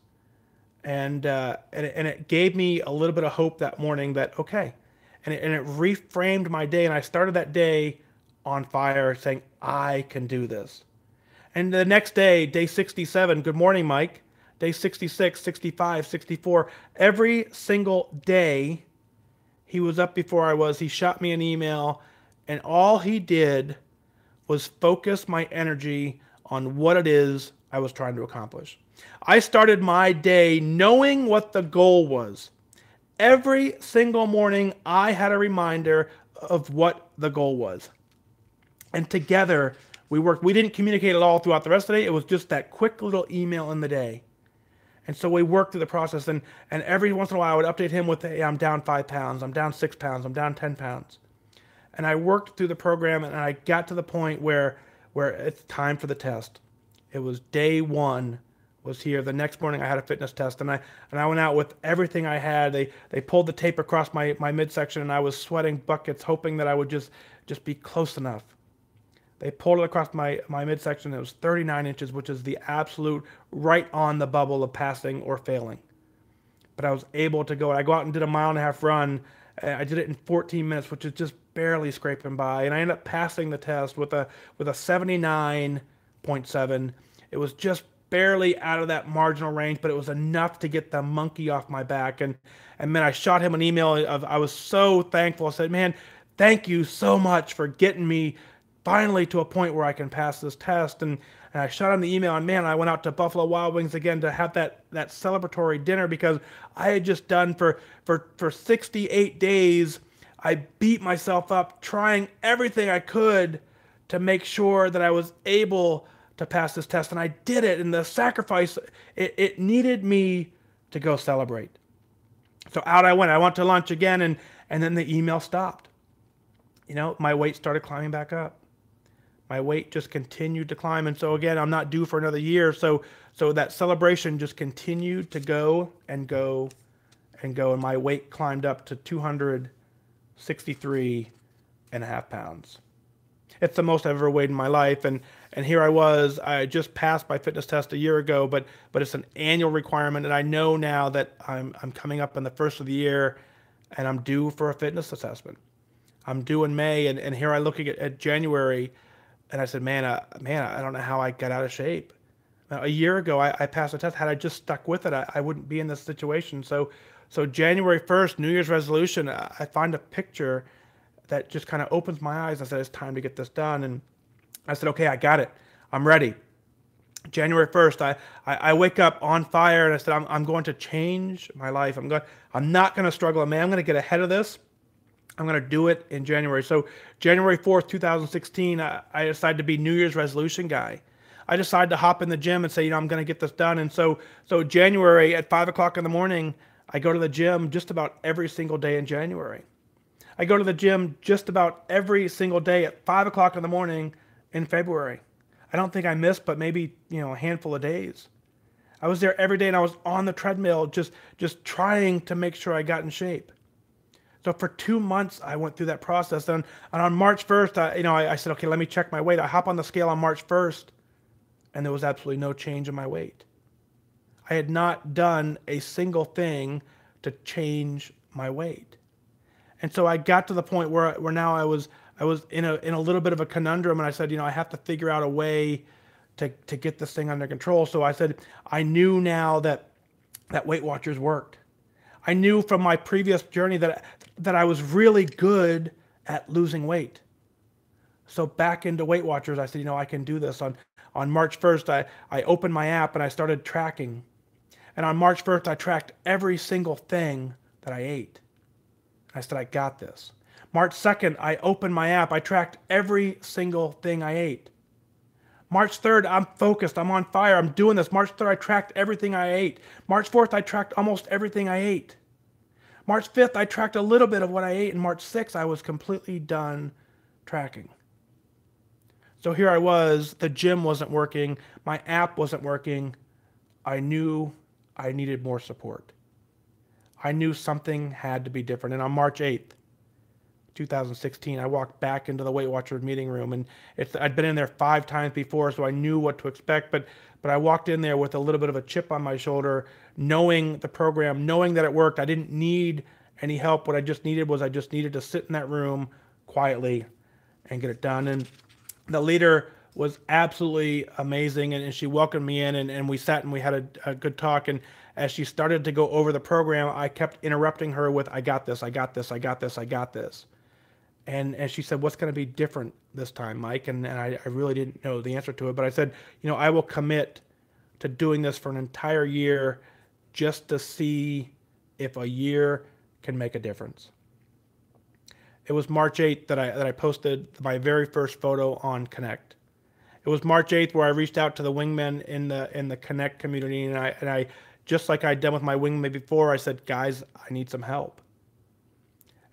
And it gave me a little bit of hope that morning that, okay. And it reframed my day, and I started that day on fire, saying, I can do this. And the next day, day 67, good morning, Mike. Day 66, 65, 64. Every single day, he was up before I was. He shot me an email, and all he did was focus my energy on what it is I was trying to accomplish. I started my day knowing what the goal was. Every single morning, I had a reminder of what the goal was. And together, we worked. We didn't communicate at all throughout the rest of the day. It was just that quick little email in the day. And so we worked through the process. And every once in a while, I would update him with, hey, I'm down 5 pounds. I'm down 6 pounds. I'm down 10 pounds. And I worked through the program, and I got to the point where it's time for the test. It was day 1 was here. The next morning, I had a fitness test, and I went out with everything I had. They pulled the tape across my midsection, and I was sweating buckets, hoping that I would just be close enough. They pulled it across my midsection. It was 39 inches, which is the absolute right on the bubble of passing or failing. But I was able to go. I go out and did a 1.5 mile run. I did it in 14 minutes, which is just barely scraping by. And I ended up passing the test with a 79.7. It was just barely out of that marginal range, but it was enough to get the monkey off my back. And man, I shot him an email I was so thankful. I said, man, thank you so much for getting me finally to a point where I can pass this test. And I shot him the email, and man, I went out to Buffalo Wild Wings again to have that celebratory dinner, because I had just done for 68 days, I beat myself up trying everything I could to make sure that I was able to pass this test, and I did it. And the sacrifice, it needed me to go celebrate. So out I went. I went to lunch again, and then the email stopped. My weight started climbing back up. My weight just continued to climb. And so again, I'm not due for another year. So that celebration just continued to go and go and go. And my weight climbed up to 263.5 pounds. It's the most I've ever weighed in my life. And here I was. I just passed my fitness test a year ago, but it's an annual requirement. And I know now that I'm coming up in the first of the year, and I'm due for a fitness assessment. I'm due in May, and here I look at January, and I said, man, I don't know how I got out of shape. A year ago, I passed the test. Had I just stuck with it, I wouldn't be in this situation. So January 1st, New Year's resolution, I find a picture that just kind of opens my eyes. I said, it's time to get this done. And I said, okay, I got it. I'm ready. January 1st, I wake up on fire, and I said, I'm going to change my life. I'm not going to struggle. Man, I'm going to get ahead of this. I'm going to do it in January. So January 4th, 2016, I decided to be New Year's resolution guy. I decided to hop in the gym and say, I'm going to get this done. And so January at 5 o'clock in the morning, I go to the gym just about every single day in January. I go to the gym just about every single day at 5 o'clock in the morning in February. I don't think I missed, but maybe, a handful of days. I was there every day and I was on the treadmill just trying to make sure I got in shape. So for 2 months, I went through that process. And on March 1st, I said, okay, let me check my weight. I hop on the scale on March 1st, and there was absolutely no change in my weight. I had not done a single thing to change my weight. And so I got to the point where now I was in a little bit of a conundrum, and I said, I have to figure out a way to get this thing under control. So I said, I knew now that Weight Watchers worked. I knew from my previous journey that I was really good at losing weight. So back into Weight Watchers, I said, I can do this. On March 1st, I opened my app and I started tracking. And on March 1st, I tracked every single thing that I ate. I said, I got this. March 2nd, I opened my app. I tracked every single thing I ate. March 3rd, I'm focused. I'm on fire. I'm doing this. March 3rd, I tracked everything I ate. March 4th, I tracked almost everything I ate. March 5th, I tracked a little bit of what I ate. And March 6th, I was completely done tracking. So here I was. The gym wasn't working. My app wasn't working. I knew I needed more support. I knew something had to be different. And on March 8th, 2016, I walked back into the Weight Watchers meeting room, and I'd been in there 5 times before, so I knew what to expect. But I walked in there with a little bit of a chip on my shoulder, knowing the program, knowing that it worked. I didn't need any help. What I just needed to sit in that room quietly and get it done. And the leader was absolutely amazing, and she welcomed me in, and we sat and we had a good talk. And as she started to go over the program, I kept interrupting her with, I got this, I got this, I got this, I got this. And she said, what's going to be different this time, Mike? And I really didn't know the answer to it. But I said, I will commit to doing this for an entire year just to see if a year can make a difference. It was March 8th that I posted my very first photo on Connect. It was March 8th where I reached out to the wingmen in the Connect community, and I just like I'd done with my wingmen before, I said, guys, I need some help.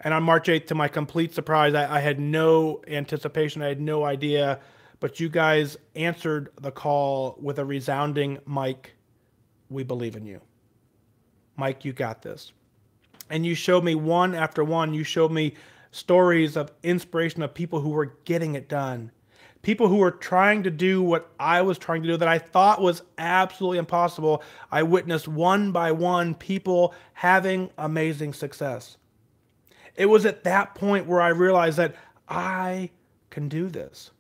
And on March 8th, to my complete surprise, I had no anticipation. I had no idea. But you guys answered the call with a resounding, Mike, we believe in you. Mike, you got this. And you showed me one after one. You showed me stories of inspiration of people who were getting it done. People who were trying to do what I was trying to do that I thought was absolutely impossible. I witnessed one by one people having amazing success. It was at that point where I realized that I can do this.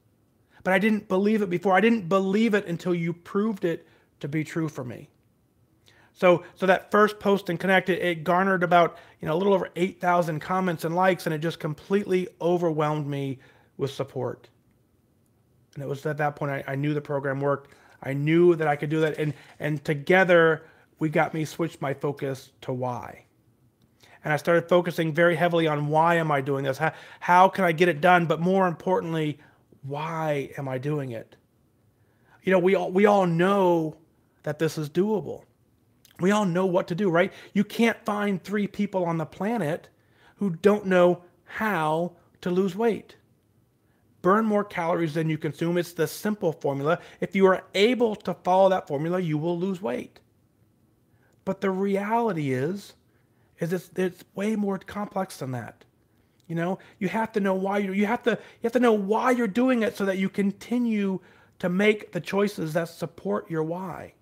But I didn't believe it before. I didn't believe it until you proved it to be true for me. So that first post in Connect, it garnered about a little over 8,000 comments and likes, and it just completely overwhelmed me with support. And it was at that point I knew the program worked. I knew that I could do that. And together, we got me switched my focus to why. And I started focusing very heavily on why am I doing this? How can I get it done? But more importantly, why am I doing it? We all know that this is doable. We all know what to do, right? You can't find 3 people on the planet who don't know how to lose weight. Burn more calories than you consume. It's the simple formula. If you are able to follow that formula, you will lose weight. But the reality is it's way more complex than that. You have to know why you have to know why you're doing it so that you continue to make the choices that support your why.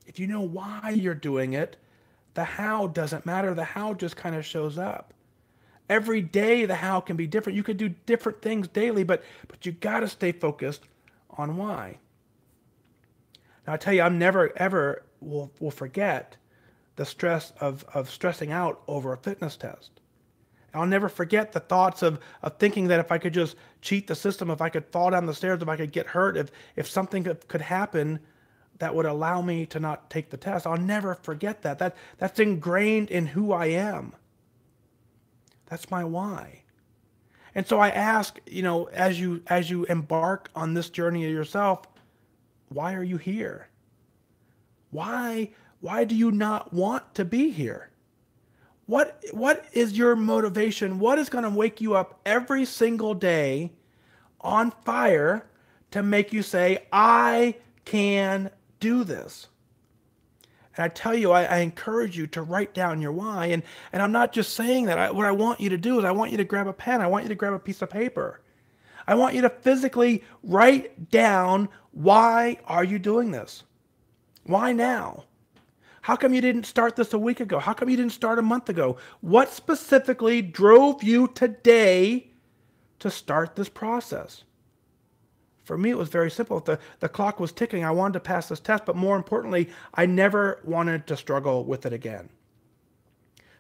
If you know why you're doing it, the how doesn't matter. The how just kind of shows up. Every day the how can be different. You could do different things daily, but you got to stay focused on why. Now I tell you, I'm never ever will forget the stress of stressing out over a fitness test. I'll never forget the thoughts of thinking that if I could just cheat the system, if I could fall down the stairs, if I could get hurt, if something could happen that would allow me to not take the test. I'll never forget that. That's ingrained in who I am. That's my why. And so I ask, as you embark on this journey of yourself, why are you here? Why do you not want to be here? What is your motivation? What is going to wake you up every single day on fire to make you say, I can do this? And I tell you, I encourage you to write down your why. And I'm not just saying that. What I want you to do is I want you to grab a pen. I want you to grab a piece of paper. I want you to physically write down, why are you doing this? Why now? How come you didn't start this a week ago? How come you didn't start a month ago? What specifically drove you today to start this process? For me, it was very simple. The clock was ticking. I wanted to pass this test, but more importantly, I never wanted to struggle with it again.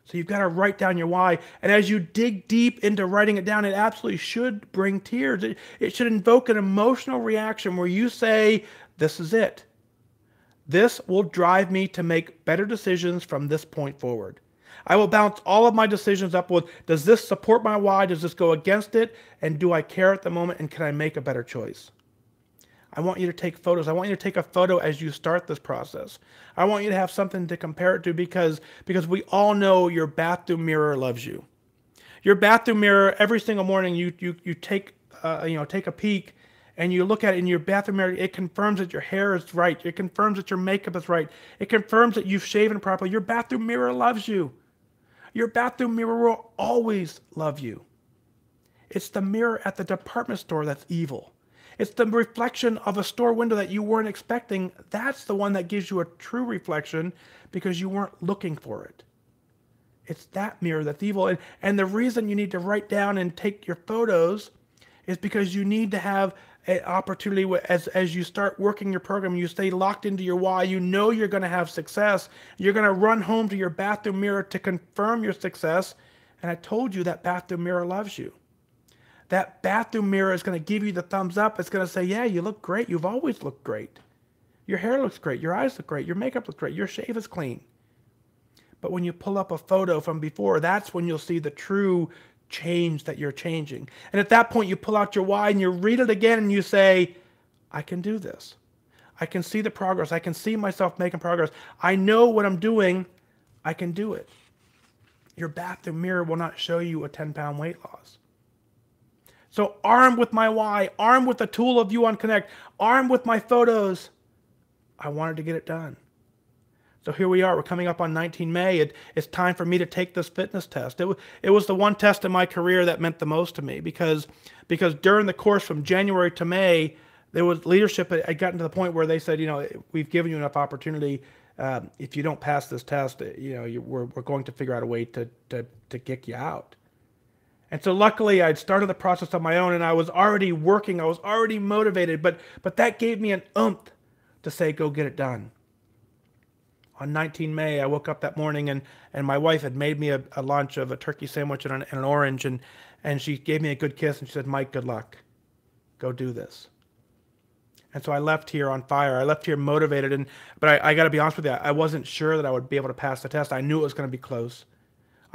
So you've got to write down your why. And as you dig deep into writing it down, it absolutely should bring tears. It should invoke an emotional reaction where you say, this is it. This will drive me to make better decisions from this point forward. I will bounce all of my decisions up with, does this support my why? Does this go against it? And do I care at the moment? And can I make a better choice? I want you to take photos. I want you to take a photo as you start this process. I want you to have something to compare it to because we all know your bathroom mirror loves you. Your bathroom mirror, every single morning you take take a peek and you look at it in your bathroom mirror. It confirms that your hair is right. It confirms that your makeup is right. It confirms that you've shaven properly. Your bathroom mirror loves you. Your bathroom mirror will always love you. It's the mirror at the department store that's evil. It's the reflection of a store window that you weren't expecting. That's the one that gives you a true reflection because you weren't looking for it. It's that mirror that's evil. And the reason you need to write down and take your photos is because you need to have an opportunity as you start working your program, you stay locked into your why, you know you're going to have success. You're going to run home to your bathroom mirror to confirm your success. And I told you that bathroom mirror loves you. That bathroom mirror is going to give you the thumbs up. It's going to say, yeah, you look great. You've always looked great. Your hair looks great. Your eyes look great. Your makeup looks great. Your shave is clean. But when you pull up a photo from before, that's when you'll see the true change that you're changing. And at that point, you pull out your why and you read it again and you say, I can do this. I can see the progress. I can see myself making progress. I know what I'm doing. I can do it. Your bathroom mirror will not show you a 10-pound weight loss. So armed with my why, armed with the tool of You on Connect, armed with my photos, I wanted to get it done. So here we are. We're coming up on 19 May. It's time for me to take this fitness test. It was the one test in my career that meant the most to me because during the course from January to May, there was leadership had gotten to the point where they said, we've given you enough opportunity. If you don't pass this test, we're going to figure out a way to kick you out. And so luckily I'd started the process on my own and I was already working. I was already motivated, but that gave me an oomph to say, go get it done. On 19 May, I woke up that morning and my wife had made me a lunch of a turkey sandwich and an orange and she gave me a good kiss and she said, Mike, good luck. Go do this. And so I left here on fire. I left here motivated, but I got to be honest with you, I wasn't sure that I would be able to pass the test. I knew it was going to be close.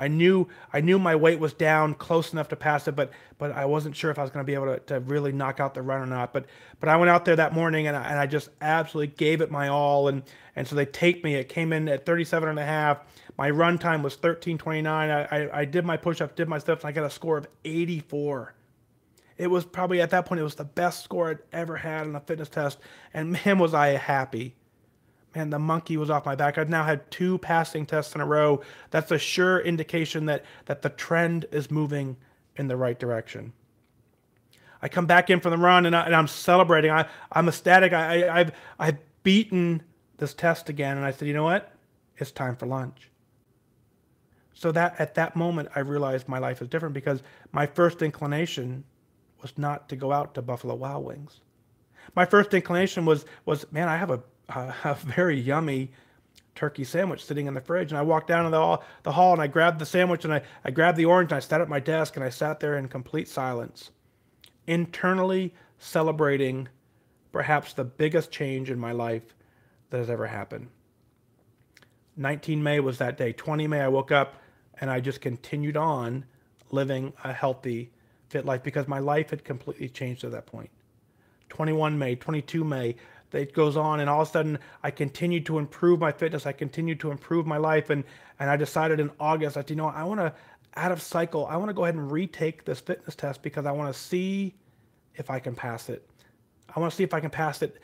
I knew my weight was down close enough to pass it, but I wasn't sure if I was going to be able to really knock out the run or not. But I went out there that morning and I just absolutely gave it my all. And so they take me. It came in at 37 and a half. My run time was 13:29. I did my push-ups, did my steps, and I got a score of 84. It was probably at that point, it was the best score I'd ever had on a fitness test. And man, was I happy. Man, the monkey was off my back. I've now had 2 passing tests in a row. That's a sure indication that the trend is moving in the right direction. I come back in from the run and I'm celebrating. I'm ecstatic. I've beaten this test again. And I said, you know what? It's time for lunch. So that at that moment, I realized my life is different because my first inclination was not to go out to Buffalo Wild Wings. My first inclination was man, I have a very yummy turkey sandwich sitting in the fridge. And I walked down to the hall and I grabbed the sandwich and I grabbed the orange and I sat at my desk and I sat there in complete silence, internally celebrating perhaps the biggest change in my life that has ever happened. 19 May was that day. 20 May, I woke up and I just continued on living a healthy, fit life because my life had completely changed at that point. 21 May, 22 May, that goes on, and all of a sudden I continued to improve my fitness. I continued to improve my life, and I decided in August that, I want to, out of cycle, I want to go ahead and retake this fitness test because I want to see if I can pass it. I want to see if I can pass it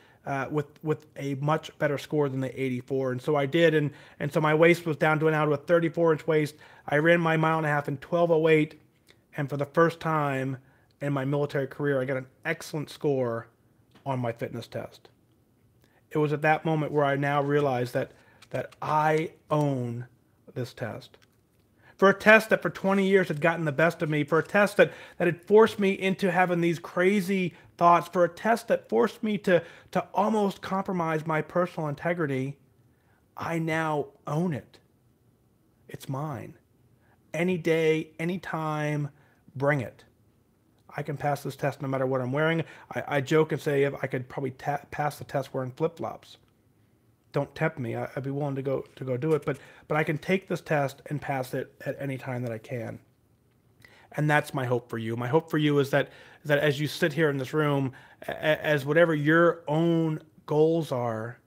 with a much better score than the 84. And so I did, and so my waist was down to now to a 34-inch waist. I ran my mile and a half in 12:08, and for the first time in my military career, I got an excellent score on my fitness test. It was at that moment where I now realized that I own this test. For a test that for 20 years had gotten the best of me, for a test that had forced me into having these crazy thoughts, for a test that forced me to almost compromise my personal integrity, I now own it. It's mine. Any day, any time, bring it. I can pass this test no matter what I'm wearing. I joke and say I could probably pass the test wearing flip-flops. Don't tempt me. I'd be willing to go do it, but I can take this test and pass it at any time that I can. And that's my hope for you. My hope for you is that as you sit here in this room, as whatever your own goals are,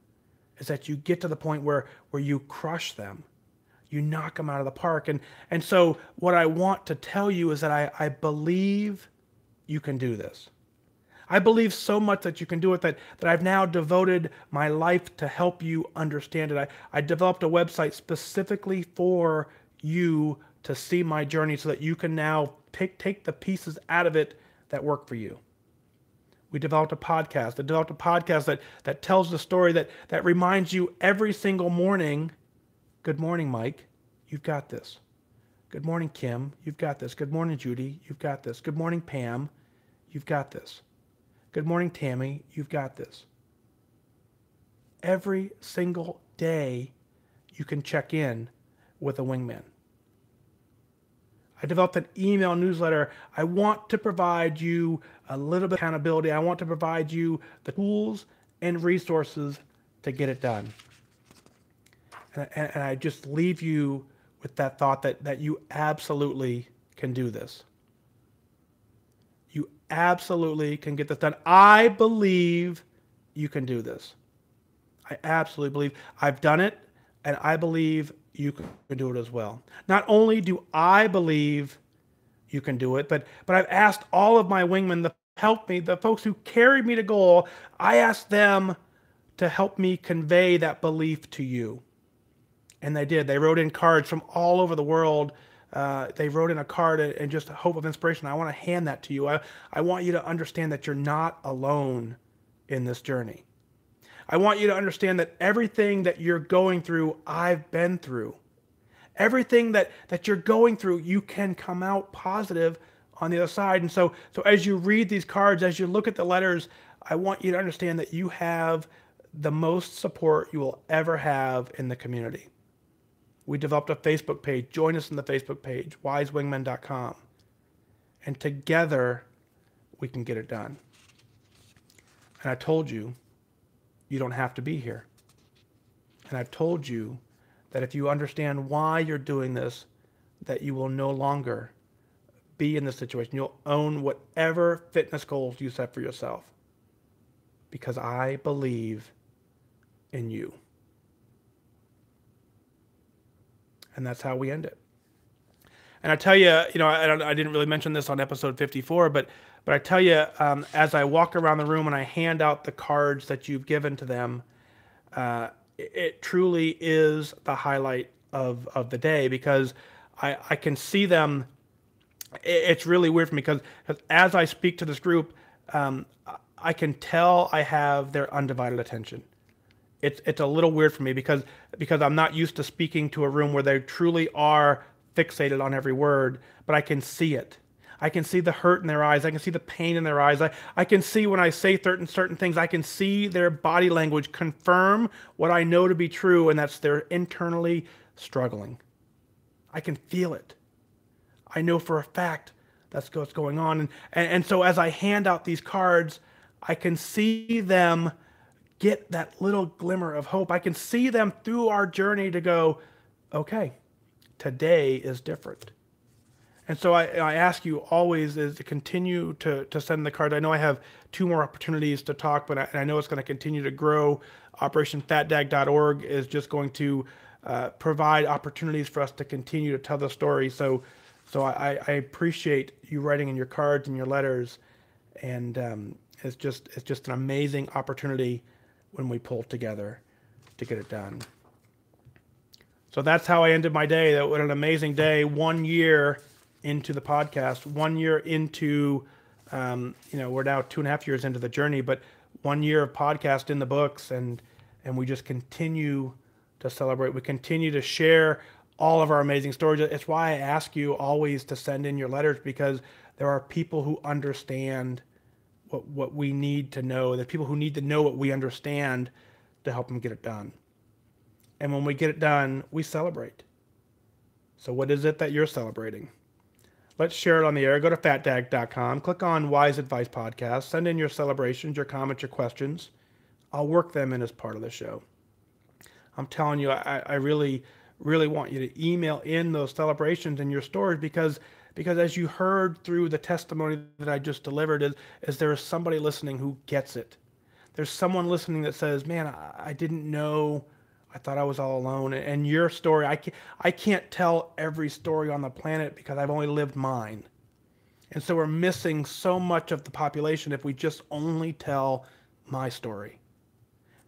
is that you get to the point where you crush them. You knock them out of the park. And so what I want to tell you is that I believe you can do this. I believe so much that you can do it that I've now devoted my life to help you understand it. I developed a website specifically for you to see my journey so that you can now take the pieces out of it that work for you. We developed a podcast. I developed a podcast that tells the story that reminds you every single morning, good morning, Mike, you've got this. Good morning, Kim, you've got this. Good morning, Judy, you've got this. Good morning, Pam, you've got this. Good morning, Tammy, you've got this. Every single day, you can check in with a wingman. I developed an email newsletter. I want to provide you a little bit of accountability. I want to provide you the tools and resources to get it done. And I just leave you with that thought that you absolutely can do this. You absolutely can get this done. I believe you can do this. I absolutely believe. I've done it, and I believe you can do it as well. Not only do I believe you can do it, but I've asked all of my wingmen to help me, the folks who carried me to goal, I asked them to help me convey that belief to you. And they did. They wrote in cards from all over the world. They wrote in a card and just a hope of inspiration. I want to hand that to you. I want you to understand that you're not alone in this journey. I want you to understand that everything that you're going through, I've been through. Everything that you're going through, you can come out positive on the other side. And so as you read these cards, as you look at the letters, I want you to understand that you have the most support you will ever have in the community. We developed a Facebook page. Join us in the Facebook page, wisewingmen.com. And together, we can get it done. And I told you, you don't have to be here. And I've told you that if you understand why you're doing this, that you will no longer be in this situation. You'll own whatever fitness goals you set for yourself. Because I believe in you. And that's how we end it. And I tell you, I didn't really mention this on episode 54, but I tell you, as I walk around the room and I hand out the cards that you've given to them, it truly is the highlight of the day because I can see them. It's really weird for me because as I speak to this group, I can tell I have their undivided attention. It's a little weird for me because I'm not used to speaking to a room where they truly are fixated on every word, but I can see it. I can see the hurt in their eyes. I can see the pain in their eyes. I can see when I say certain things, I can see their body language confirm what I know to be true, and that's they're internally struggling. I can feel it. I know for a fact that's what's going on. And so as I hand out these cards, I can see them get that little glimmer of hope. I can see them through our journey to go, okay, today is different. And so I ask you always is to continue to send the cards. I know I have 2 more opportunities to talk, but I know it's going to continue to grow. OperationFatDag.org is just going to provide opportunities for us to continue to tell the story. So I appreciate you writing in your cards and your letters, and it's just an amazing opportunity when we pull together to get it done. So that's how I ended my day. That was an amazing day. 1 year into the podcast, 1 year into, we're now 2.5 years into the journey, but 1 year of podcast in the books, and we just continue to celebrate. We continue to share all of our amazing stories. It's why I ask you always to send in your letters, because there are people who understand what we need to know. There are people who need to know what we understand to help them get it done. And when we get it done, we celebrate. So what is it that you're celebrating? Let's share it on the air. Go to fatdag.com, click on Wise Advice Podcast, send in your celebrations, your comments, your questions. I'll work them in as part of the show. I'm telling you, I really, really want you to email in those celebrations and your stories, because as you heard through the testimony that I just delivered, is there is somebody listening who gets it. There's someone listening that says, man, I didn't know. I thought I was all alone. And your story, I can't tell every story on the planet because I've only lived mine. And so we're missing so much of the population if we just only tell my story.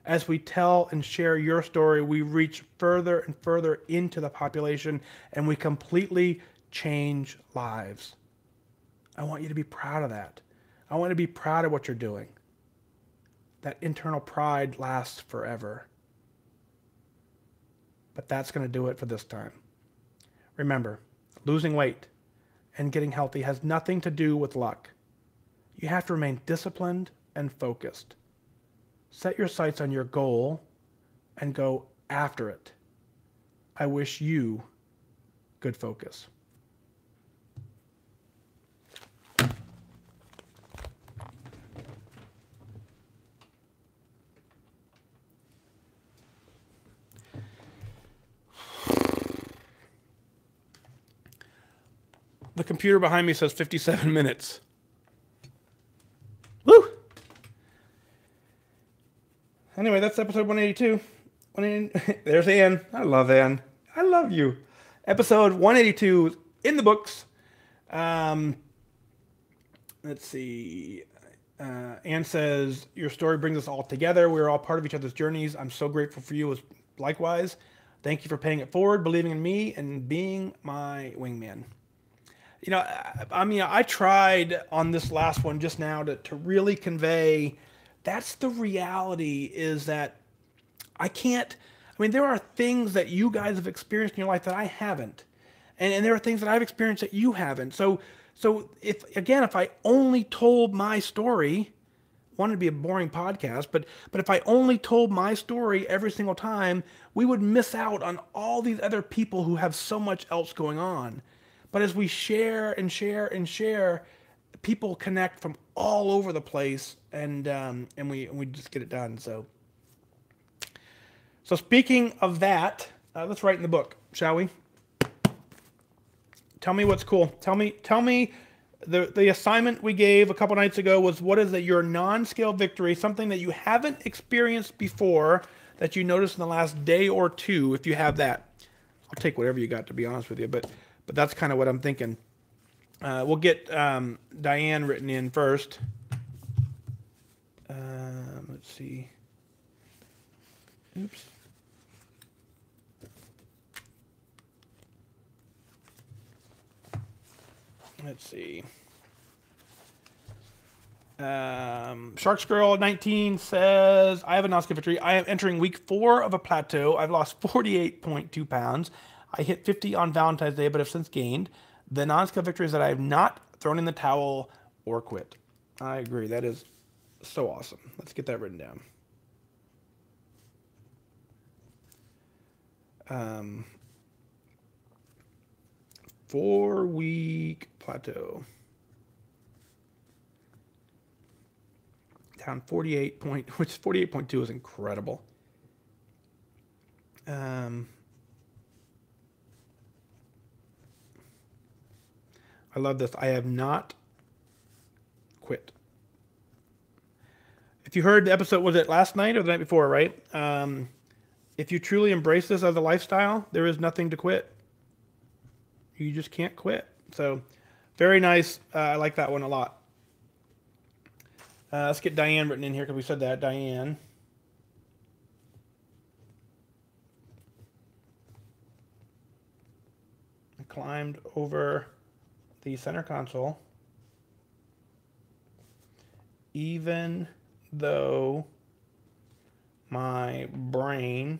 As we tell and share your story, we reach further and further into the population, and we completely change lives. I want you to be proud of that. I want you to be proud of what you're doing. That internal pride lasts forever. But that's going to do it for this time. Remember, losing weight and getting healthy has nothing to do with luck. You have to remain disciplined and focused. Set your sights on your goal and go after it. I wish you good focus. The computer behind me says 57 minutes. Woo! Anyway, that's episode 182. There's Ann. I love Ann. I love you. Episode 182 in the books. Let's see. Ann says, your story brings us all together. We're all part of each other's journeys. I'm so grateful for you as likewise. Thank you for paying it forward, believing in me, and being my wingman. You know, I tried on this last one just now to really convey that's the reality, is that there are things that you guys have experienced in your life that I haven't. And there are things that I've experienced that you haven't. So if I only told my story, one, it'd be a boring podcast, but if I only told my story every single time, we would miss out on all these other people who have so much else going on. But as we share and share and share, people connect from all over the place, and we just get it done. So speaking of that, let's write in the book, shall we? Tell me what's cool. Tell me. The assignment we gave a couple nights ago was, what is your non-scale victory, something that you haven't experienced before that you noticed in the last day or two, if you have that. I'll take whatever you got, to be honest with you, but that's kind of what I'm thinking. We'll get Diane written in first. Let's see. Oops. Let's see. Sharks Girl 19 says, I have a non-scale victory. I am entering week 4 of a plateau. I've lost 48.2 pounds. I hit 50 on Valentine's Day, but have since gained. The non-scale victory is that I have not thrown in the towel or quit. I agree. That is so awesome. Let's get that written down. 4-week plateau. Down 48.2 is incredible. I love this. I have not quit. If you heard the episode, was it last night or the night before, right? If you truly embrace this as a lifestyle, there is nothing to quit. You just can't quit. So, very nice. I like that one a lot. Let's get Diane written in here because we said that. Diane. I climbed over the center console. Even though my brain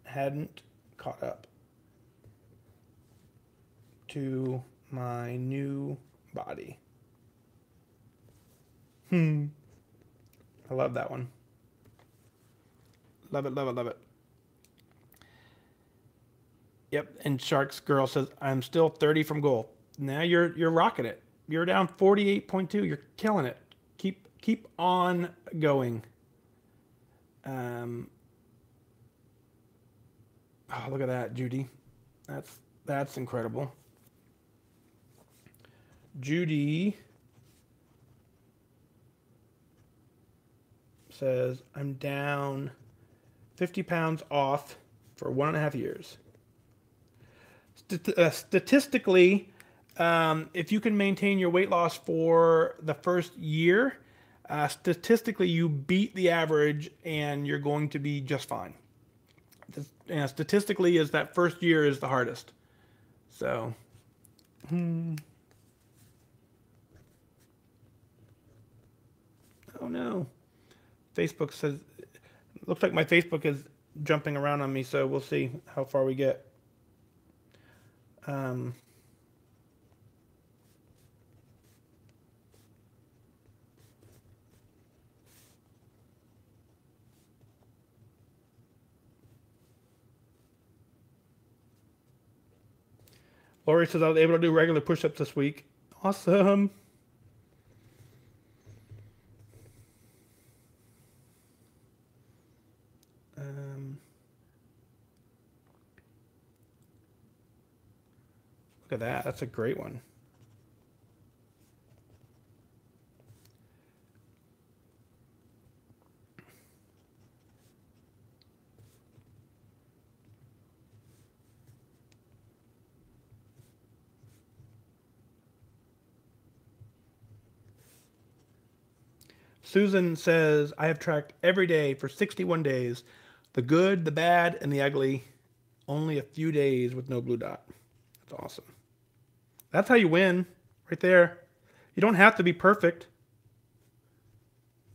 hadn't caught up to my new body. I love that one. Love it, love it, love it. Yep, and Sharks Girl says, I'm still 30 from goal. Now you're rocking it. You're down 48.2. You're killing it. Keep on going. Oh, look at that, Judy. That's incredible. Judy says, I'm down 50 pounds off for 1.5 years. Statistically, if you can maintain your weight loss for the first year, statistically you beat the average and you're going to be just fine. Statistically, is that first year is the hardest. So, oh no. Facebook says, looks like my Facebook is jumping around on me, so we'll see how far we get. Lori says I was able to do regular push-ups this week. Awesome. Look at that. That's a great one. Susan says, I have tracked every day for 61 days. The good, the bad, and the ugly. Only a few days with no blue dot. That's awesome. That's how you win, right there. You don't have to be perfect.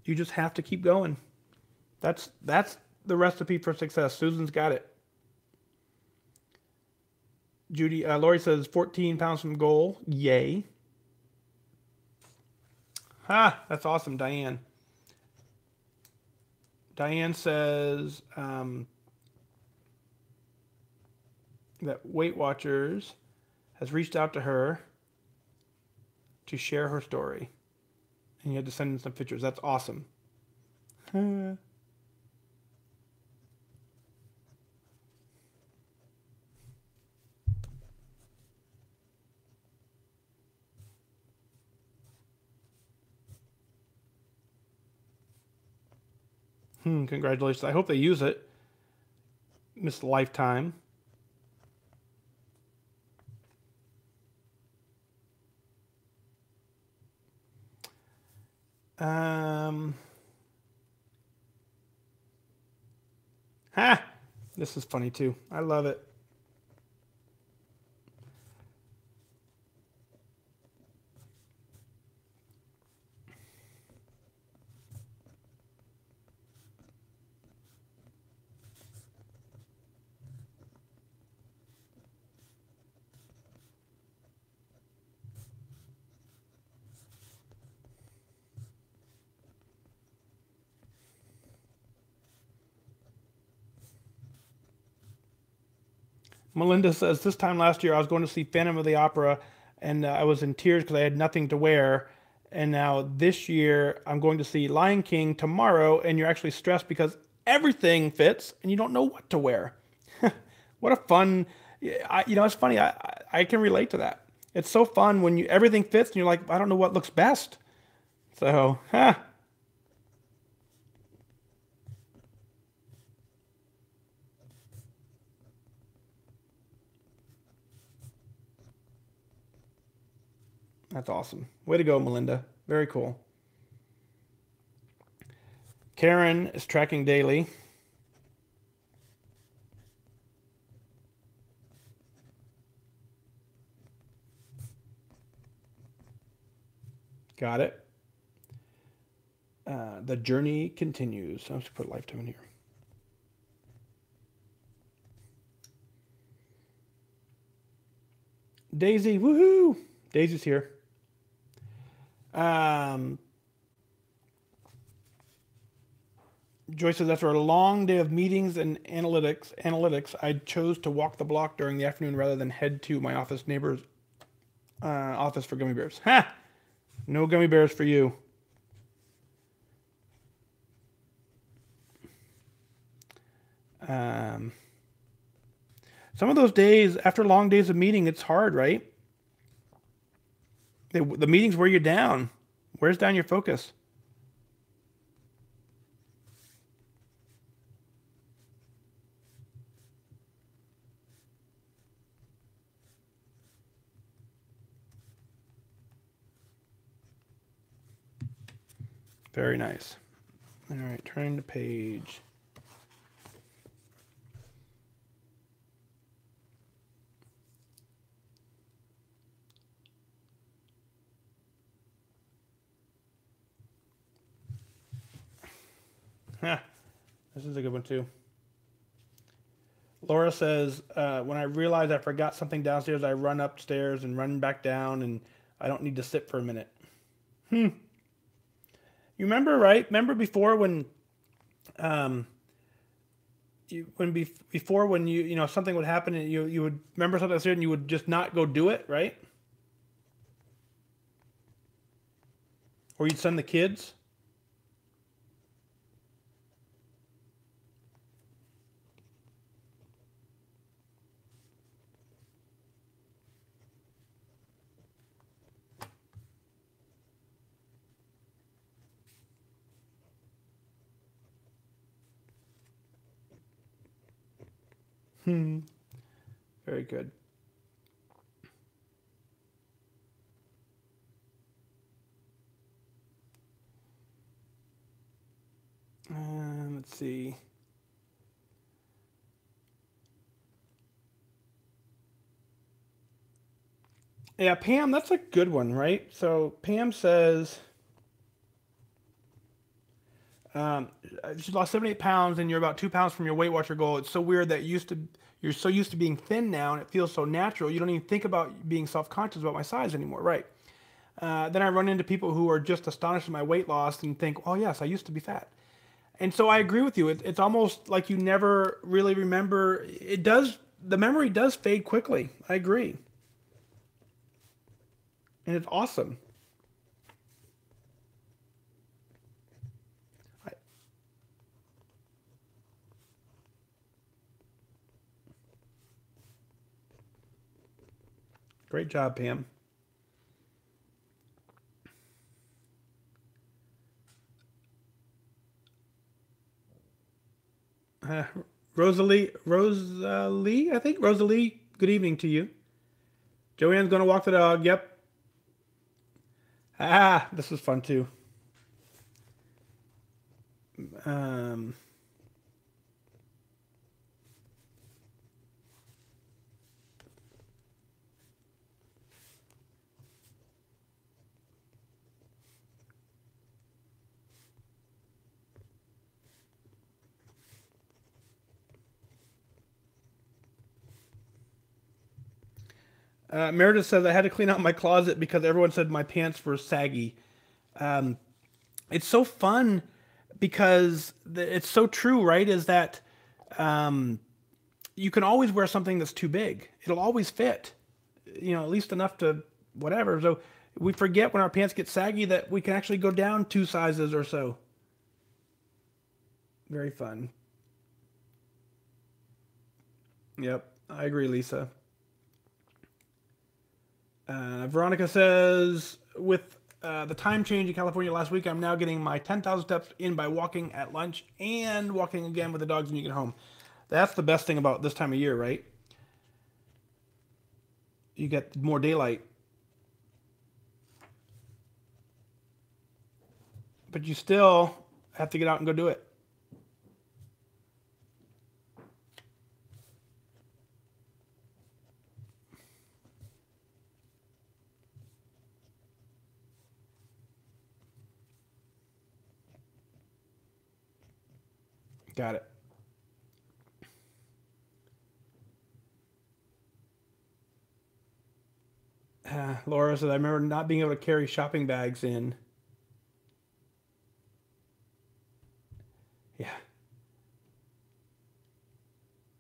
You just have to keep going. That's the recipe for success. Susan's got it. Judy, Lori says 14 pounds from goal. Yay. That's awesome, Diane. Diane says that Weight Watchers has reached out to her to share her story. And you had to send in some pictures. That's awesome. Congratulations. I hope they use it. Miss Lifetime. This is funny too. I love it. Melinda says, this time last year I was going to see Phantom of the Opera and I was in tears because I had nothing to wear. And now this year I'm going to see Lion King tomorrow and you're actually stressed because everything fits and you don't know what to wear. What a fun, it's funny. I can relate to that. It's so fun when everything fits and you're like, I don't know what looks best. So, that's awesome. Way to go, Melinda. Very cool. Karen is tracking daily. Got it. The journey continues. I'm just put lifetime in here. Daisy, woohoo! Daisy's here. Joyce says, after a long day of meetings and analytics, I chose to walk the block during the afternoon rather than head to my office neighbor's office for gummy bears. Ha! No gummy bears for you. Some of those days, after long days of meeting, it's hard, right? The meetings wear you down. Wears down your focus. Very nice. All right, turning the page. This is a good one too. Laura says, when I realize I forgot something downstairs, I run upstairs and run back down, and I don't need to sit for a minute. You remember, right? Remember before when, before when something would happen and you would remember something upstairs and you would just not go do it, right? Or you'd send the kids. Very good. Let's see. Yeah, Pam, that's a good one, right? So Pam says she lost 78 pounds and you're about 2 pounds from your Weight Watcher goal. It's so weird that you're so used to being thin now and it feels so natural. You don't even think about being self-conscious about my size anymore, right? Then I run into people who are just astonished at my weight loss and think, oh yes, I used to be fat. And so I agree with you. It's almost like you never really remember. It does. The memory does fade quickly. I agree. And it's awesome. I, Great job, Pam. Uh, Rosalie, I think. Rosalie, good evening to you. Joanne's going to walk the dog. Yep. This was fun too. Um, Meredith says I had to clean out my closet because everyone said my pants were saggy. Um, it's so fun because it's so true, right? Is that um, you can always wear something that's too big. It'll always fit, at least enough to whatever. So we forget when our pants get saggy that we can actually go down 2 sizes or so. Very fun. Yep, I agree, Lisa. Veronica says, with the time change in California last week, I'm now getting my 10,000 steps in by walking at lunch and walking again with the dogs when you get home. That's the best thing about this time of year, right? You get more daylight. But you still have to get out and go do it. Got it. Laura said, I remember not being able to carry shopping bags in. Yeah.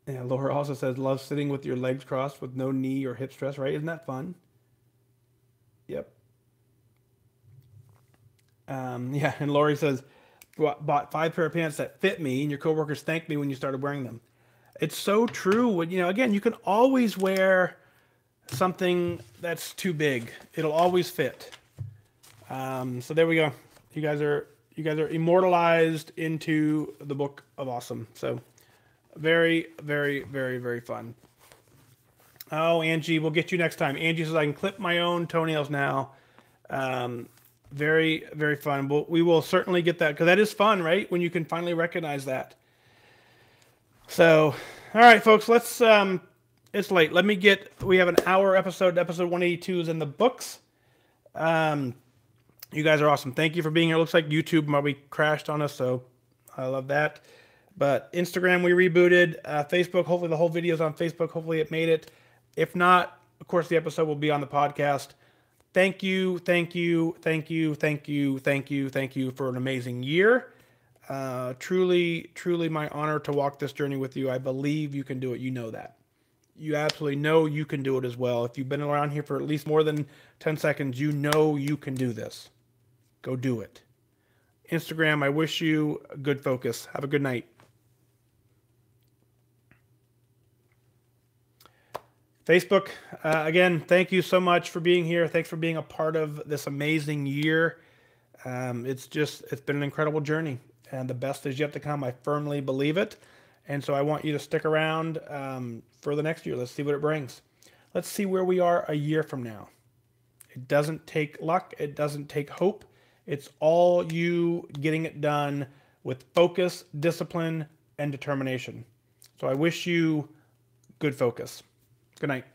Yeah, Laura also says, love sitting with your legs crossed with no knee or hip stress, right? Isn't that fun? Yep. Yeah, and Lori says, bought 5 pair of pants that fit me, and your coworkers thanked me when you started wearing them. It's so true. When, again, you can always wear something that's too big. It'll always fit. So there we go. You guys are immortalized into the book of awesome. So very, very, very, very fun. Oh, Angie, we'll get you next time. Angie says I can clip my own toenails now. Very, very fun. We will certainly get that, because that is fun, right? When you can finally recognize that. So, all right, folks, let's, it's late. We have an hour episode 182 is in the books. You guys are awesome. Thank you for being here. It looks like YouTube probably crashed on us, so I love that. But Instagram, we rebooted. Facebook, hopefully the whole video is on Facebook. Hopefully it made it. If not, of course, the episode will be on the podcast. Thank you, thank you, thank you, thank you, thank you, thank you for an amazing year. Truly, truly my honor to walk this journey with you. I believe you can do it. You know that. You absolutely know you can do it as well. If you've been around here for at least more than 10 seconds, you know you can do this. Go do it. Instagram, I wish you good focus. Have a good night. Facebook, again, thank you so much for being here. Thanks for being a part of this amazing year. It's been an incredible journey, and the best is yet to come. I firmly believe it. And so I want you to stick around for the next year. Let's see what it brings. Let's see where we are a year from now. It doesn't take luck. It doesn't take hope. It's all you getting it done with focus, discipline, and determination. So I wish you good focus. Good night.